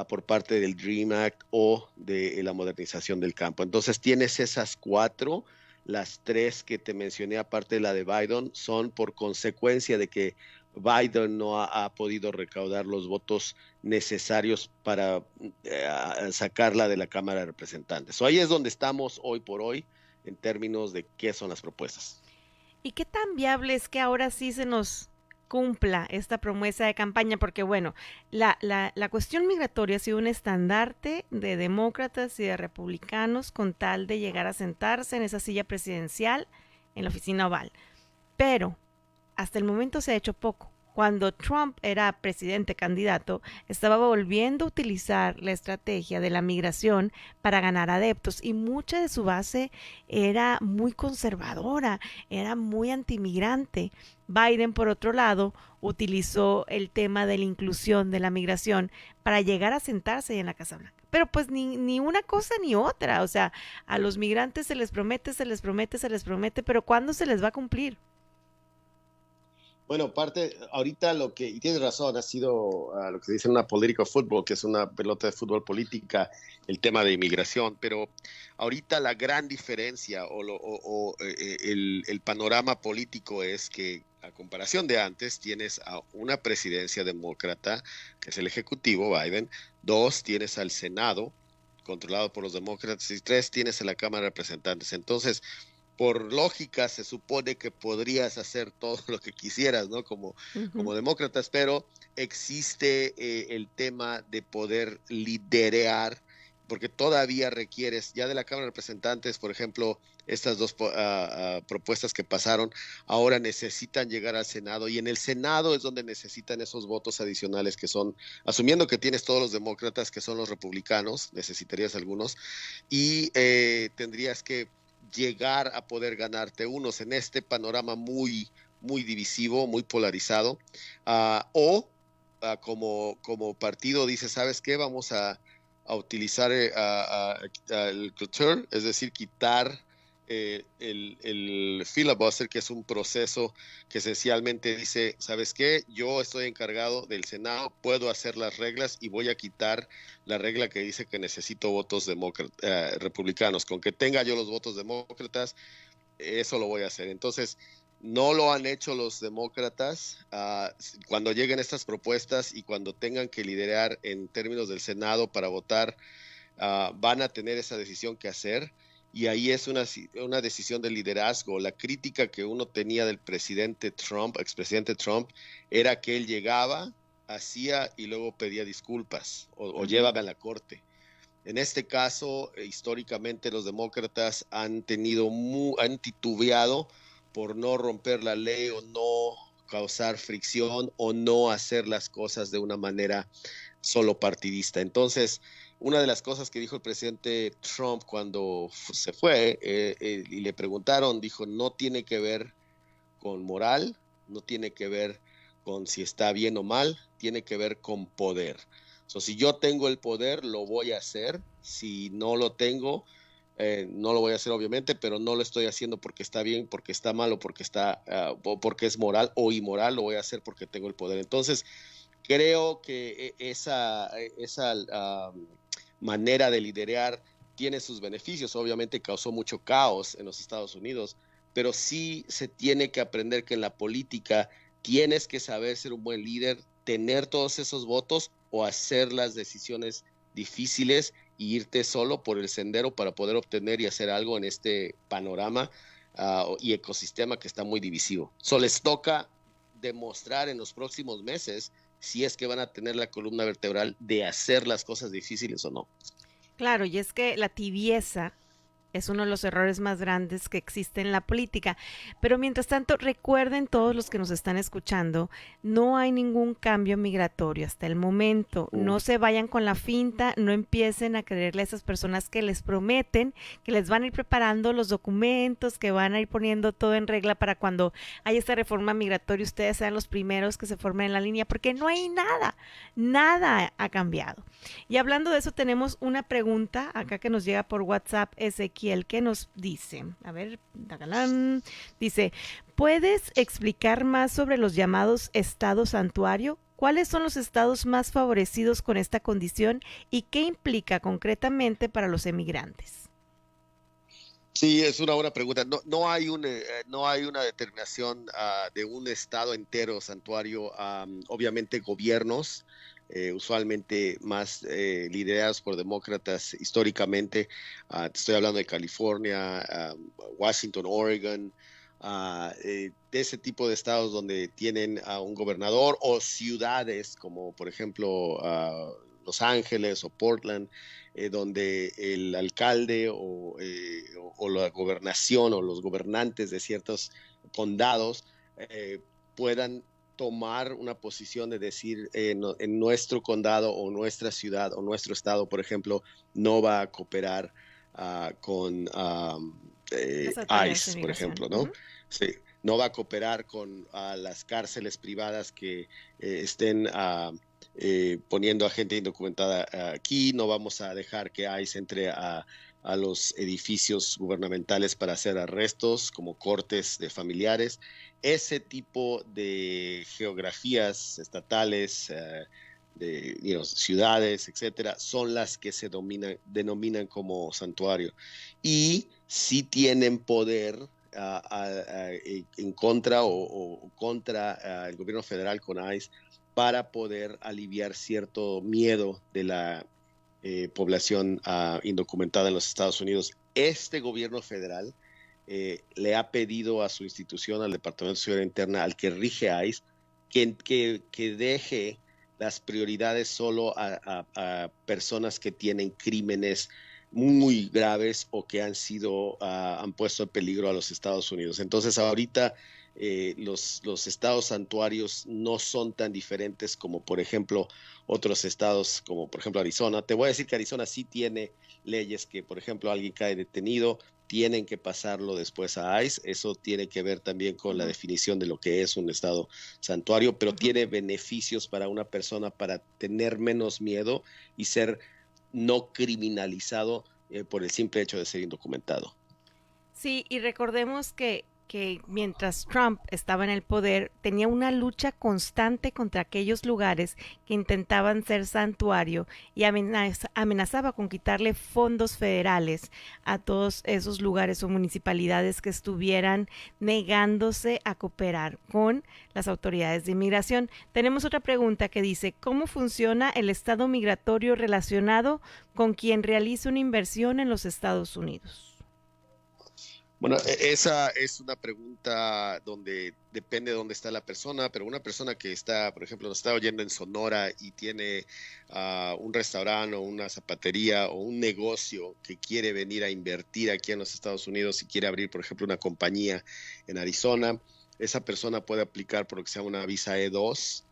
por parte del DREAM Act o de la modernización del campo. Entonces tienes esas 4, las 3 que te mencioné aparte de la de Biden son por consecuencia de que Biden no ha podido recaudar los votos necesarios para sacarla de la Cámara de Representantes. Ahí es donde estamos hoy por hoy en términos de qué son las propuestas. ¿Y qué tan viable es que ahora sí se nos cumpla esta promesa de campaña? Porque bueno, la cuestión migratoria ha sido un estandarte de demócratas y de republicanos con tal de llegar a sentarse en esa silla presidencial en la oficina oval. Pero hasta el momento se ha hecho poco. Cuando Trump era presidente candidato, estaba volviendo a utilizar la estrategia de la migración para ganar adeptos y mucha de su base era muy conservadora, era muy antimigrante. Biden, por otro lado, utilizó el tema de la inclusión de la migración para llegar a sentarse en la Casa Blanca. Pero pues ni una cosa ni otra. O sea, a los migrantes se les promete, pero ¿cuándo se les va a cumplir? Bueno, ahorita y tienes razón, ha sido lo que se dice una political football, que es una pelota de fútbol política, el tema de inmigración, pero ahorita la gran diferencia el panorama político es que a comparación de antes tienes a una presidencia demócrata, que es el ejecutivo, Biden, 2, tienes al Senado, controlado por los demócratas, y 3, tienes a la Cámara de Representantes. Entonces, por lógica, se supone que podrías hacer todo lo que quisieras, ¿no? Como demócratas, pero existe el tema de poder liderar, porque todavía requieres, ya de la Cámara de Representantes, por ejemplo, estas 2 propuestas que pasaron, ahora necesitan llegar al Senado, y en el Senado es donde necesitan esos votos adicionales que son, asumiendo que tienes todos los demócratas, que son los republicanos, necesitarías algunos, y tendrías que llegar a poder ganarte unos en este panorama muy, muy divisivo, muy polarizado, como partido dice, ¿sabes qué? Vamos a utilizar el culture, es decir, quitar el filibuster, que es un proceso que esencialmente dice, ¿sabes qué? Yo estoy encargado del Senado, puedo hacer las reglas y voy a quitar la regla que dice que necesito votos republicanos. Con que tenga yo los votos demócratas, eso lo voy a hacer. Entonces, no lo han hecho los demócratas. Cuando lleguen estas propuestas y cuando tengan que liderar en términos del Senado para votar, van a tener esa decisión que hacer. Y ahí es una decisión de liderazgo. La crítica que uno tenía del expresidente Trump, era que él llegaba, hacía y luego pedía disculpas o llévame a la corte. En este caso, históricamente los demócratas han titubeado por no romper la ley o no causar fricción o no hacer las cosas de una manera solo partidista. Entonces, una de las cosas que dijo el presidente Trump cuando se fue y le preguntaron, dijo, no tiene que ver con moral, no tiene que ver con si está bien o mal, tiene que ver con poder. Si yo tengo el poder, lo voy a hacer. Si no lo tengo, no lo voy a hacer obviamente, pero no lo estoy haciendo porque está bien, porque está mal o porque es moral o inmoral, lo voy a hacer porque tengo el poder. Entonces, creo que esa manera de liderar tiene sus beneficios. Obviamente causó mucho caos en los Estados Unidos, pero sí se tiene que aprender que en la política tienes que saber ser un buen líder, tener todos esos votos o hacer las decisiones difíciles y irte solo por el sendero para poder obtener y hacer algo en este panorama y ecosistema que está muy divisivo. Les toca demostrar en los próximos meses si es que van a tener la columna vertebral de hacer las cosas difíciles o no. Claro, y es que la tibieza es uno de los errores más grandes que existen en la política. Pero mientras tanto, recuerden todos los que nos están escuchando, no hay ningún cambio migratorio hasta el momento. No se vayan con la finta, no empiecen a creerle a esas personas que les prometen que les van a ir preparando los documentos, que van a ir poniendo todo en regla para cuando haya esta reforma migratoria, ustedes sean los primeros que se formen en la línea, porque no hay nada ha cambiado. Y hablando de eso, tenemos una pregunta acá que nos llega por WhatsApp, Ezequiel, que nos dice, a ver, dice, ¿puedes explicar más sobre los llamados estados santuario? ¿Cuáles son los estados más favorecidos con esta condición y qué implica concretamente para los emigrantes? Sí, es una buena pregunta. No hay una determinación de un estado entero santuario. Obviamente gobiernos, usualmente más liderados por demócratas históricamente. Estoy hablando de California, Washington, Oregon, de ese tipo de estados donde tienen a un gobernador, o ciudades como por ejemplo Los Ángeles o Portland, donde el alcalde o la gobernación o los gobernantes de ciertos condados puedan tomar una posición de decir en nuestro condado o nuestra ciudad o nuestro estado, por ejemplo, no va a cooperar con ICE, por ejemplo, ¿no? Uh-huh. Sí, no va a cooperar con las cárceles privadas que estén poniendo a gente indocumentada aquí. No vamos a dejar que ICE entre a los edificios gubernamentales para hacer arrestos como cortes de familiares. Ese tipo de geografías estatales, de ciudades, etcétera, son las que se denominan como santuario. Y sí tienen poder en contra o contra el gobierno federal con ICE para poder aliviar cierto miedo de la población indocumentada en los Estados Unidos. Este gobierno federal le ha pedido a su institución, al Departamento de Seguridad Interna, al que rige ICE, que deje las prioridades solo a personas que tienen crímenes muy graves o que han puesto en peligro a los Estados Unidos. Entonces ahorita los estados santuarios no son tan diferentes como por ejemplo otros estados como por ejemplo Arizona. Te voy a decir que Arizona sí tiene leyes que por ejemplo alguien cae detenido, tienen que pasarlo después a ICE. Eso tiene que ver también con la definición de lo que es un estado santuario, pero tiene beneficios para una persona para tener menos miedo y ser no criminalizado por el simple hecho de ser indocumentado. Sí, y recordemos que mientras Trump estaba en el poder, tenía una lucha constante contra aquellos lugares que intentaban ser santuario y amenazaba con quitarle fondos federales a todos esos lugares o municipalidades que estuvieran negándose a cooperar con las autoridades de inmigración. Tenemos otra pregunta que dice, ¿cómo funciona el estado migratorio relacionado con quien realiza una inversión en los Estados Unidos? Bueno, esa es una pregunta donde depende de dónde está la persona, pero una persona que está, por ejemplo, nos está oyendo en Sonora y tiene un restaurante o una zapatería o un negocio que quiere venir a invertir aquí en los Estados Unidos y quiere abrir, por ejemplo, una compañía en Arizona, esa persona puede aplicar por lo que se llama una visa E2.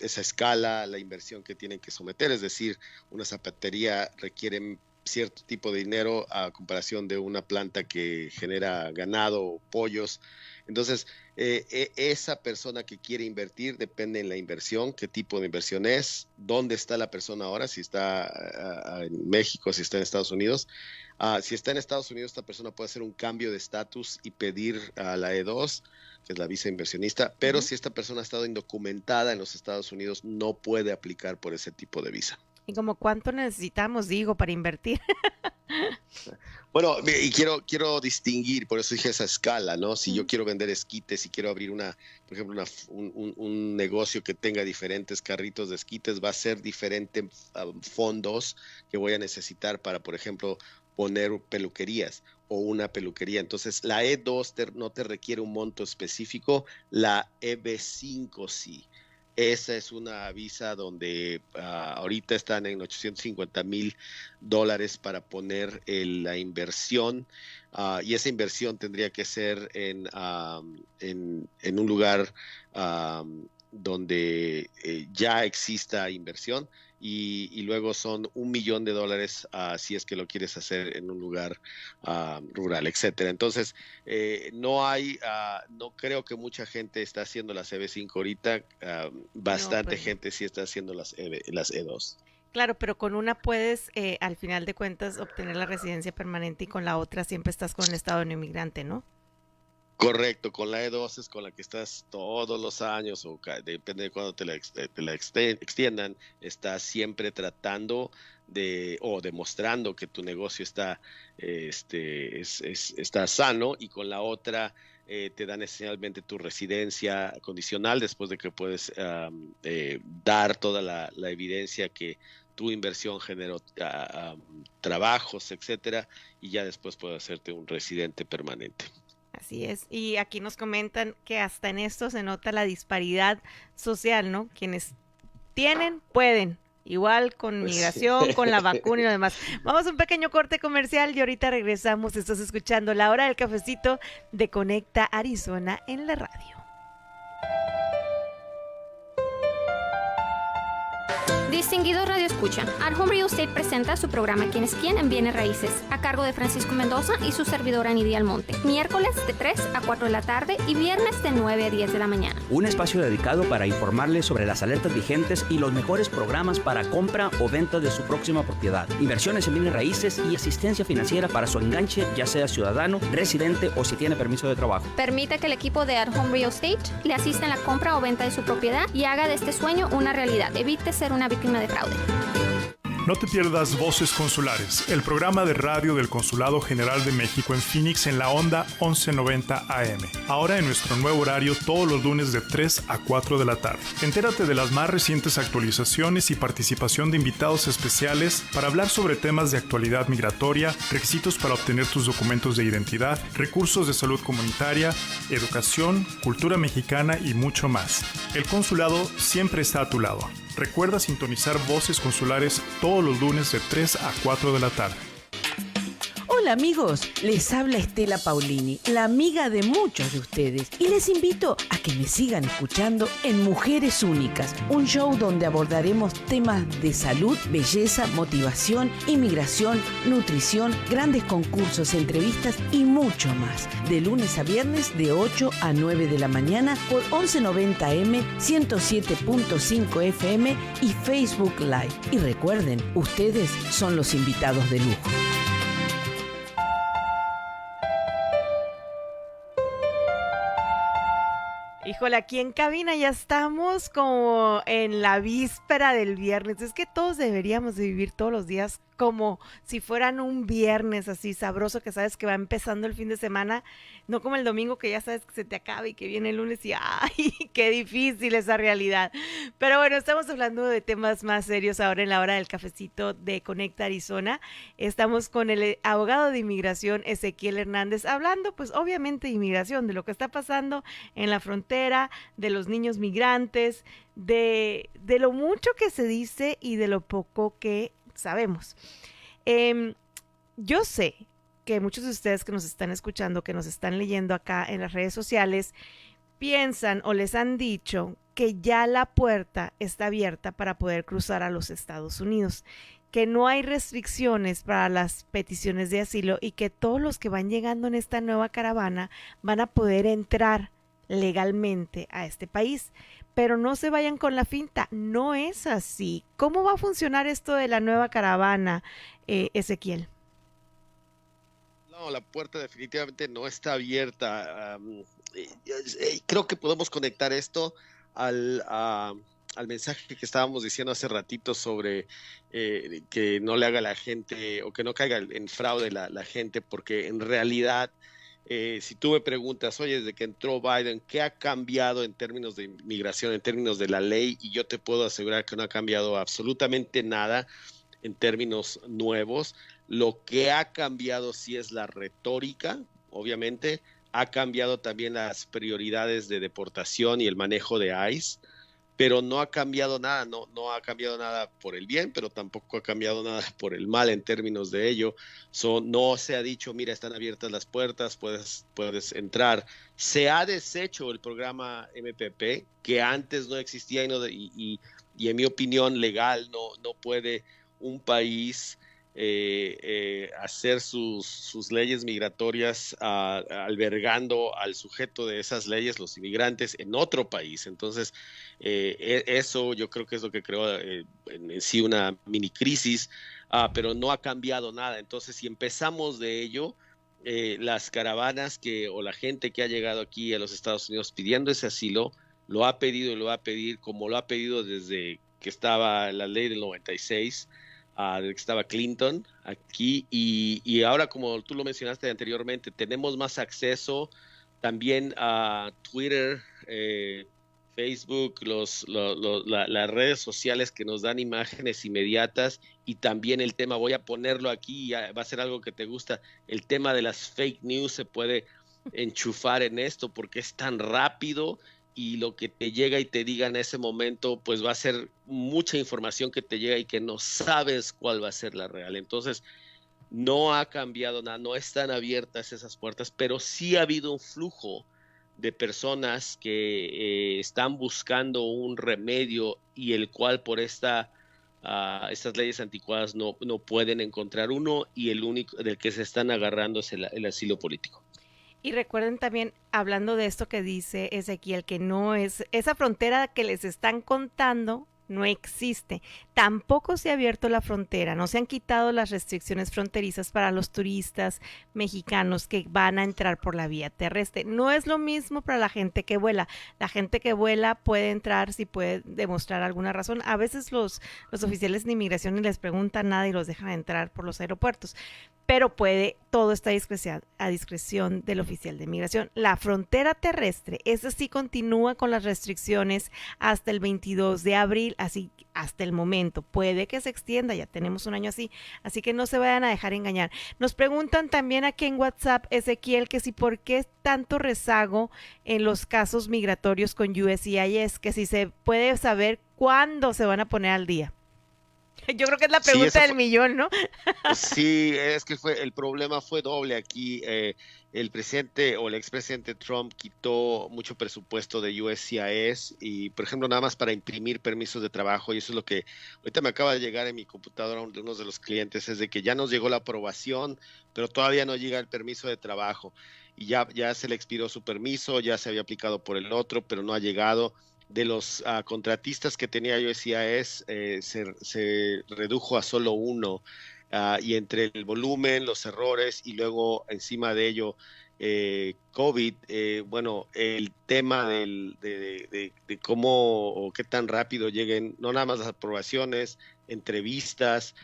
Esa escala, la inversión que tienen que someter, es decir, una zapatería requiere cierto tipo de dinero a comparación de una planta que genera ganado o pollos. Entonces, esa persona que quiere invertir depende en la inversión, qué tipo de inversión es, dónde está la persona ahora, si está en México, si está en Estados Unidos. Si está en Estados Unidos, esta persona puede hacer un cambio de estatus y pedir a la E2, que es la visa inversionista, pero si esta persona ha estado indocumentada en los Estados Unidos, no puede aplicar por ese tipo de visa. ¿Y como cuánto necesitamos, digo, para invertir? Bueno, y quiero distinguir, por eso dije esa escala, ¿no? Si yo quiero vender esquites y quiero abrir por ejemplo, un negocio que tenga diferentes carritos de esquites, va a ser diferentes fondos que voy a necesitar para, por ejemplo, poner peluquerías o una peluquería. Entonces, la E2 no te requiere un monto específico, la EB5 sí. Esa es una visa donde ahorita están en $850,000 para poner la inversión, y esa inversión tendría que ser en un lugar donde ya exista inversión, y luego son $1 millón si es que lo quieres hacer en un lugar rural, etcétera. Entonces, no creo que mucha gente está haciendo las EB5 ahorita, bastante gente sí está haciendo las E2. Claro, pero con una puedes, al final de cuentas, obtener la residencia permanente, y con la otra siempre estás con el estado de inmigrante, ¿no? Correcto, con la E2 es con la que estás todos los años, o depende de cuándo te la extiendan, estás siempre tratando o demostrando que tu negocio está sano, y con la otra te dan esencialmente tu residencia condicional, después de que puedes dar toda la evidencia que tu inversión generó trabajos, etcétera, y ya después puedes hacerte un residente permanente. Así es, y aquí nos comentan que hasta en esto se nota la disparidad social, ¿no? Quienes tienen, pueden, igual con migración, con la vacuna y lo demás. Vamos a un pequeño corte comercial y ahorita regresamos. Estás escuchando La Hora del Cafecito de Conecta Arizona en la radio. Distinguido Radio Escucha, At Home Real Estate presenta su programa ¿Quién es quién? En Bienes Raíces, a cargo de Francisco Mendoza y su servidora Nidia Almonte. Miércoles de 3 a 4 de la tarde y viernes de 9 a 10 de la mañana. Un espacio dedicado para informarles sobre las alertas vigentes y los mejores programas para compra o venta de su próxima propiedad, inversiones en bienes raíces y asistencia financiera para su enganche, ya sea ciudadano, residente o si tiene permiso de trabajo. Permite que el equipo de At Home Real Estate le asista en la compra o venta de su propiedad y haga de este sueño una realidad. Evite ser una víctima de fraude. No te pierdas Voces Consulares, el programa de radio del Consulado General de México en Phoenix en la onda 1190 AM. Ahora en nuestro nuevo horario todos los lunes de 3 a 4 de la tarde. Entérate de las más recientes actualizaciones y participación de invitados especiales para hablar sobre temas de actualidad migratoria, requisitos para obtener tus documentos de identidad, recursos de salud comunitaria, educación, cultura mexicana y mucho más. El Consulado siempre está a tu lado. Recuerda sintonizar Voces Consulares todos los lunes de 3 a 4 de la tarde. Hola amigos, les habla Estela Paulini, la amiga de muchos de ustedes, y les invito a que me sigan escuchando en Mujeres Únicas, un show donde abordaremos temas de salud, belleza, motivación, inmigración, nutrición, grandes concursos, entrevistas y mucho más, de lunes a viernes de 8 a 9 de la mañana por 1190M, 107.5 FM y Facebook Live. Y recuerden, ustedes son los invitados de lujo. Híjole, aquí en cabina ya estamos como en la víspera del viernes. Es que todos deberíamos de vivir todos los días como si fueran un viernes así sabroso, que sabes que va empezando el fin de semana, no como el domingo que ya sabes que se te acaba y que viene el lunes y ¡ay, qué difícil esa realidad! Pero bueno, estamos hablando de temas más serios ahora en la hora del cafecito de Conecta Arizona. Estamos con el abogado de inmigración Ezequiel Hernández, hablando pues obviamente de inmigración, de lo que está pasando en la frontera, de los niños migrantes, de lo mucho que se dice y de lo poco que sabemos. Yo sé que muchos de ustedes que nos están escuchando, que nos están leyendo acá en las redes sociales, piensan o les han dicho que ya la puerta está abierta para poder cruzar a los Estados Unidos, que no hay restricciones para las peticiones de asilo y que todos los que van llegando en esta nueva caravana van a poder entrar legalmente a este país. Pero no se vayan con la finta, no es así. ¿Cómo va a funcionar esto de la nueva caravana, Ezequiel? No, la puerta definitivamente no está abierta. Creo que podemos conectar esto al al mensaje que estábamos diciendo hace ratito sobre que no le haga la gente o que no caiga en fraude la gente, porque en realidad, si tú me preguntas, oye, desde que entró Biden, ¿qué ha cambiado en términos de inmigración, en términos de la ley? Y yo te puedo asegurar que no ha cambiado absolutamente nada en términos nuevos. Lo que ha cambiado sí es la retórica, obviamente. Ha cambiado también las prioridades de deportación y el manejo de ICE, pero no ha cambiado nada, no ha cambiado nada por el bien, pero tampoco ha cambiado nada por el mal en términos de ello. No se ha dicho, mira, están abiertas las puertas, puedes entrar. Se ha deshecho el programa MPP, que antes no existía y en mi opinión legal no puede un país hacer sus leyes migratorias albergando al sujeto de esas leyes, los inmigrantes, en otro país. Entonces, eso yo creo que es lo que creó en sí una mini crisis, pero no ha cambiado nada. Entonces, si empezamos de ello, las caravanas o la gente que ha llegado aquí a los Estados Unidos pidiendo ese asilo, lo ha pedido y lo va a pedir como lo ha pedido desde que estaba la ley del 96, desde que estaba Clinton aquí, y ahora, como tú lo mencionaste anteriormente, tenemos más acceso también a Twitter, Facebook, las redes sociales que nos dan imágenes inmediatas, y también el tema, voy a ponerlo aquí, va a ser algo que te gusta, el tema de las fake news se puede enchufar en esto porque es tan rápido, y lo que te llega y te diga en ese momento, pues va a ser mucha información que te llega y que no sabes cuál va a ser la real. Entonces, no ha cambiado nada, no están abiertas esas puertas, pero sí ha habido un flujo de personas que están buscando un remedio y el cual por estas leyes anticuadas no pueden encontrar uno, y el único del que se están agarrando es el asilo político. Y recuerden también, hablando de esto que dice Ezequiel, que no es esa frontera que les están contando, no existe. Tampoco se ha abierto la frontera, no se han quitado las restricciones fronterizas para los turistas mexicanos que van a entrar por la vía terrestre. No es lo mismo para la gente que vuela. La gente que vuela puede entrar si puede demostrar alguna razón. A veces los oficiales de inmigración ni les preguntan nada y los dejan entrar por los aeropuertos. Pero todo está a discreción del oficial de inmigración. La frontera terrestre, esa sí continúa con las restricciones hasta el 22 de abril, así hasta el momento. Puede que se extienda, ya tenemos un año así que no se vayan a dejar engañar. Nos preguntan también aquí en WhatsApp, Ezequiel, que si por qué tanto rezago en los casos migratorios con USCIS, que si se puede saber cuándo se van a poner al día. Yo creo que es la pregunta del millón, ¿no? Sí, es que el problema fue doble aquí. El presidente o el expresidente Trump quitó mucho presupuesto de USCIS y, por ejemplo, nada más para imprimir permisos de trabajo, y eso es lo que ahorita me acaba de llegar en mi computadora de uno de los clientes, es de que ya nos llegó la aprobación, pero todavía no llega el permiso de trabajo, y ya se le expiró su permiso, ya se había aplicado por el otro, pero no ha llegado. De los contratistas que tenía USCIS, se redujo a solo uno, y entre el volumen, los errores y luego encima de ello COVID, el tema de cómo o qué tan rápido lleguen, no nada más las aprobaciones, entrevistas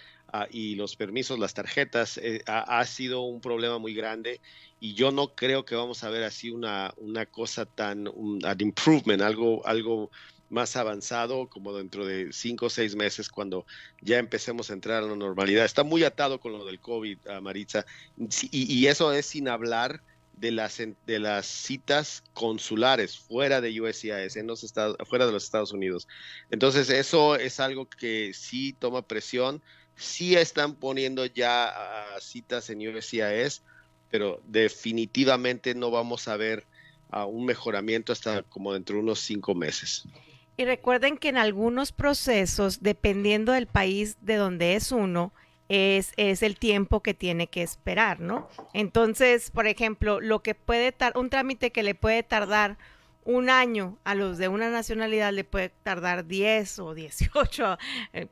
y los permisos, las tarjetas, ha sido un problema muy grande. Y yo no creo que vamos a ver así una cosa an improvement, algo más avanzado como dentro de 5 o 6 meses, cuando ya empecemos a entrar a la normalidad. Está muy atado con lo del COVID, Maritza, y eso es sin hablar de las citas consulares fuera de USCIS, fuera de los Estados Unidos. Entonces eso es algo que sí toma presión. Sí están poniendo ya citas en USCIS, pero definitivamente no vamos a ver un mejoramiento hasta como dentro de unos 5 meses. Y recuerden que en algunos procesos, dependiendo del país de donde es uno, es el tiempo que tiene que esperar, ¿no? Entonces, por ejemplo, un trámite que le puede tardar un año a los de una nacionalidad le puede tardar 10 o 18,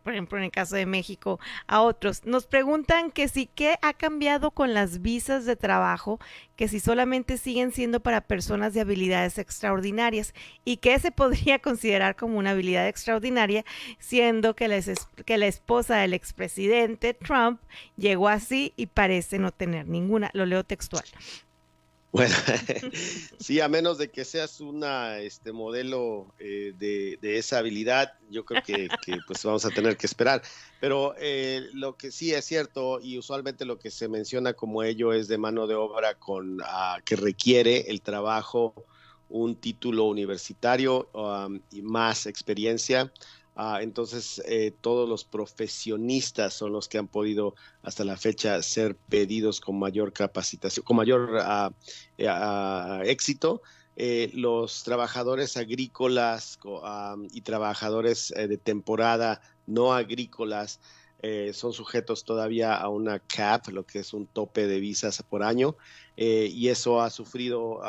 por ejemplo en el caso de México, a otros. Nos preguntan que si qué ha cambiado con las visas de trabajo, que si solamente siguen siendo para personas de habilidades extraordinarias y qué se podría considerar como una habilidad extraordinaria, siendo que la esposa del expresidente Trump llegó así y parece no tener ninguna. Lo leo textual. Bueno, sí, a menos de que seas una modelo de esa habilidad, yo creo que pues vamos a tener que esperar. Pero lo que sí es cierto, y usualmente lo que se menciona como ello es de mano de obra que requiere el trabajo, un título universitario y más experiencia. Entonces, todos los profesionistas son los que han podido hasta la fecha ser pedidos con mayor capacitación, con mayor éxito. Los trabajadores agrícolas y trabajadores de temporada no agrícolas son sujetos todavía a una cap, lo que es un tope de visas por año, y eso ha sufrido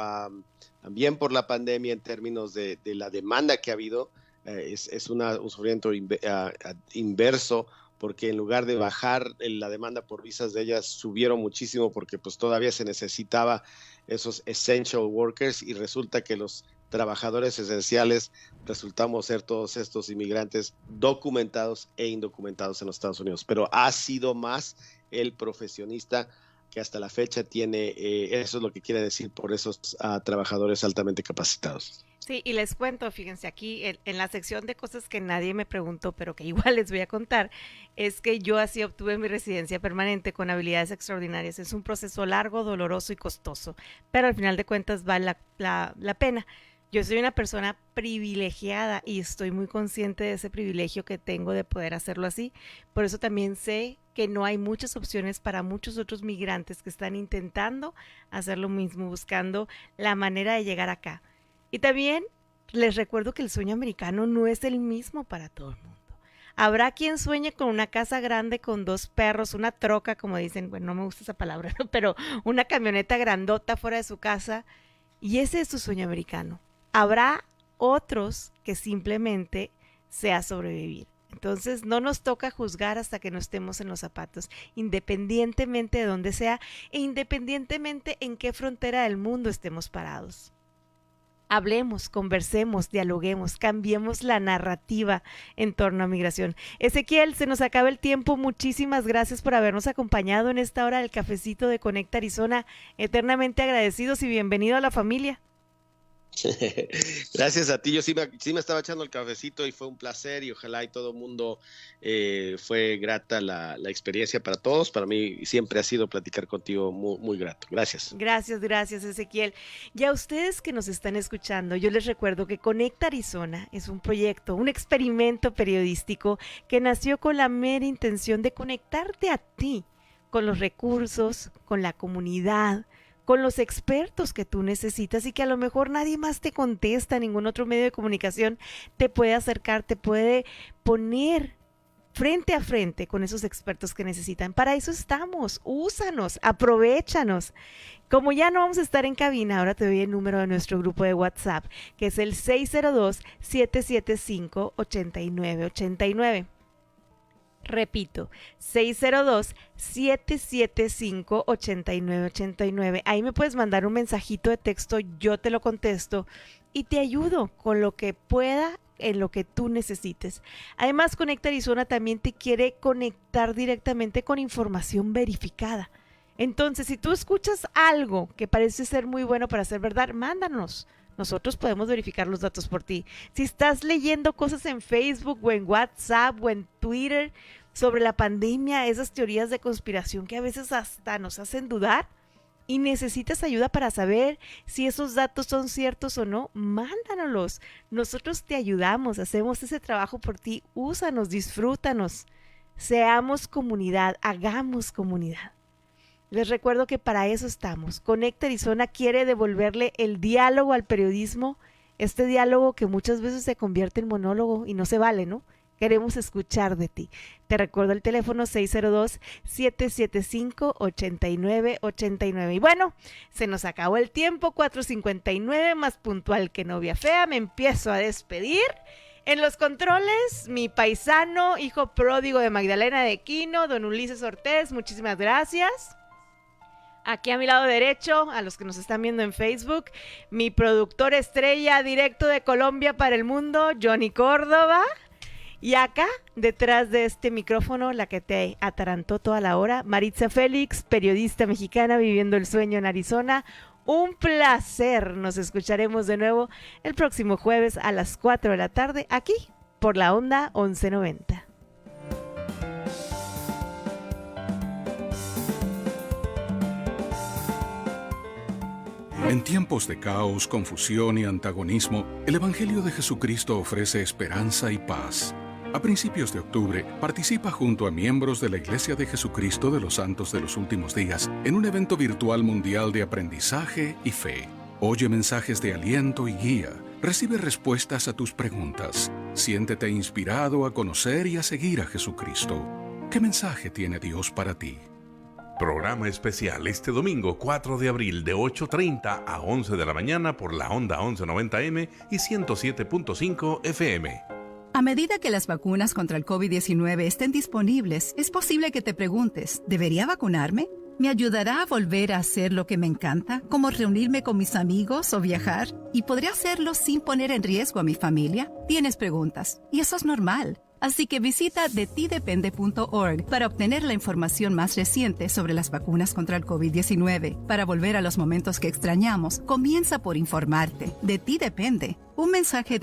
también por la pandemia en términos de la demanda que ha habido. Es un sufrimiento inverso, porque en lugar de bajar la demanda por visas de ellas, subieron muchísimo porque pues todavía se necesitaba esos essential workers, y resulta que los trabajadores esenciales resultamos ser todos estos inmigrantes documentados e indocumentados en los Estados Unidos. Pero ha sido más el profesionista que hasta la fecha tiene, eso es lo que quiere decir por esos trabajadores altamente capacitados. Sí, y les cuento, fíjense, aquí en la sección de cosas que nadie me preguntó, pero que igual les voy a contar, es que yo así obtuve mi residencia permanente con habilidades extraordinarias. Es un proceso largo, doloroso y costoso, pero al final de cuentas vale la pena. Yo soy una persona privilegiada y estoy muy consciente de ese privilegio que tengo de poder hacerlo así. Por eso también sé que no hay muchas opciones para muchos otros migrantes que están intentando hacer lo mismo, buscando la manera de llegar acá. Y también les recuerdo que el sueño americano no es el mismo para todo el mundo. Habrá quien sueñe con una casa grande con 2 perros, una troca, como dicen, bueno, no me gusta esa palabra, ¿no? Pero una camioneta grandota fuera de su casa, y ese es su sueño americano. Habrá otros que simplemente sea sobrevivir. Entonces no nos toca juzgar hasta que no estemos en los zapatos, independientemente de dónde sea e independientemente en qué frontera del mundo estemos parados. Hablemos, conversemos, dialoguemos, cambiemos la narrativa en torno a migración. Ezequiel, se nos acaba el tiempo. Muchísimas gracias por habernos acompañado en esta hora del cafecito de Conecta Arizona. Eternamente agradecidos y bienvenido a la familia. Gracias a ti. Yo sí me estaba echando el cafecito y fue un placer, y ojalá y todo el mundo fue grata la experiencia para todos. Para mí siempre ha sido platicar contigo muy, muy grato. Gracias. Gracias, Ezequiel. Y a ustedes que nos están escuchando, yo les recuerdo que Conecta Arizona es un proyecto, un experimento periodístico que nació con la mera intención de conectarte a ti con los recursos, con la comunidad, con los expertos que tú necesitas y que a lo mejor nadie más te contesta, ningún otro medio de comunicación te puede acercar, te puede poner frente a frente con esos expertos que necesitan. Para eso estamos, úsanos, aprovéchanos. Como ya no vamos a estar en cabina, ahora te doy el número de nuestro grupo de WhatsApp, que es el 602-775-8989. Repito, 602-775-8989. Ahí me puedes mandar un mensajito de texto, yo te lo contesto y te ayudo con lo que pueda en lo que tú necesites. Además, Conecta Arizona también te quiere conectar directamente con información verificada. Entonces, si tú escuchas algo que parece ser muy bueno para ser verdad, mándanos. Nosotros podemos verificar los datos por ti. Si estás leyendo cosas en Facebook o en WhatsApp o en Twitter sobre la pandemia, esas teorías de conspiración que a veces hasta nos hacen dudar y necesitas ayuda para saber si esos datos son ciertos o no, mándanos. Nosotros te ayudamos, hacemos ese trabajo por ti. Úsanos, disfrútanos. Seamos comunidad, hagamos comunidad. Les recuerdo que para eso estamos. Conecta Arizona quiere devolverle el diálogo al periodismo, este diálogo que muchas veces se convierte en monólogo y no se vale, ¿no? Queremos escuchar de ti. Te recuerdo el teléfono 602-775-8989. Y bueno, se nos acabó el tiempo, 4:59, más puntual que novia fea. Me empiezo a despedir. En los controles, mi paisano, hijo pródigo de Magdalena de Quino, don Ulises Ortiz, muchísimas gracias. Aquí a mi lado derecho, a los que nos están viendo en Facebook, mi productor estrella directo de Colombia para el mundo, Johnny Córdoba. Y acá, detrás de este micrófono, la que te atarantó toda la hora, Maritza Félix, periodista mexicana viviendo el sueño en Arizona. Un placer. Nos escucharemos de nuevo el próximo jueves a las 4 de la tarde, aquí, por la onda 1190. En tiempos de caos, confusión y antagonismo, el Evangelio de Jesucristo ofrece esperanza y paz. A principios de octubre, participa junto a miembros de la Iglesia de Jesucristo de los Santos de los Últimos Días en un evento virtual mundial de aprendizaje y fe. Oye mensajes de aliento y guía. Recibe respuestas a tus preguntas. Siéntete inspirado a conocer y a seguir a Jesucristo. ¿Qué mensaje tiene Dios para ti? Programa especial este domingo 4 de abril de 8:30 a 11 de la mañana por la onda 1190M y 107.5 FM. A medida que las vacunas contra el COVID-19 estén disponibles, es posible que te preguntes, ¿debería vacunarme? ¿Me ayudará a volver a hacer lo que me encanta, como reunirme con mis amigos o viajar? ¿Y podré hacerlo sin poner en riesgo a mi familia? Tienes preguntas, y eso es normal. Así que visita detidepende.org para obtener la información más reciente sobre las vacunas contra el COVID-19. Para volver a los momentos que extrañamos, comienza por informarte. De ti depende. Un mensaje de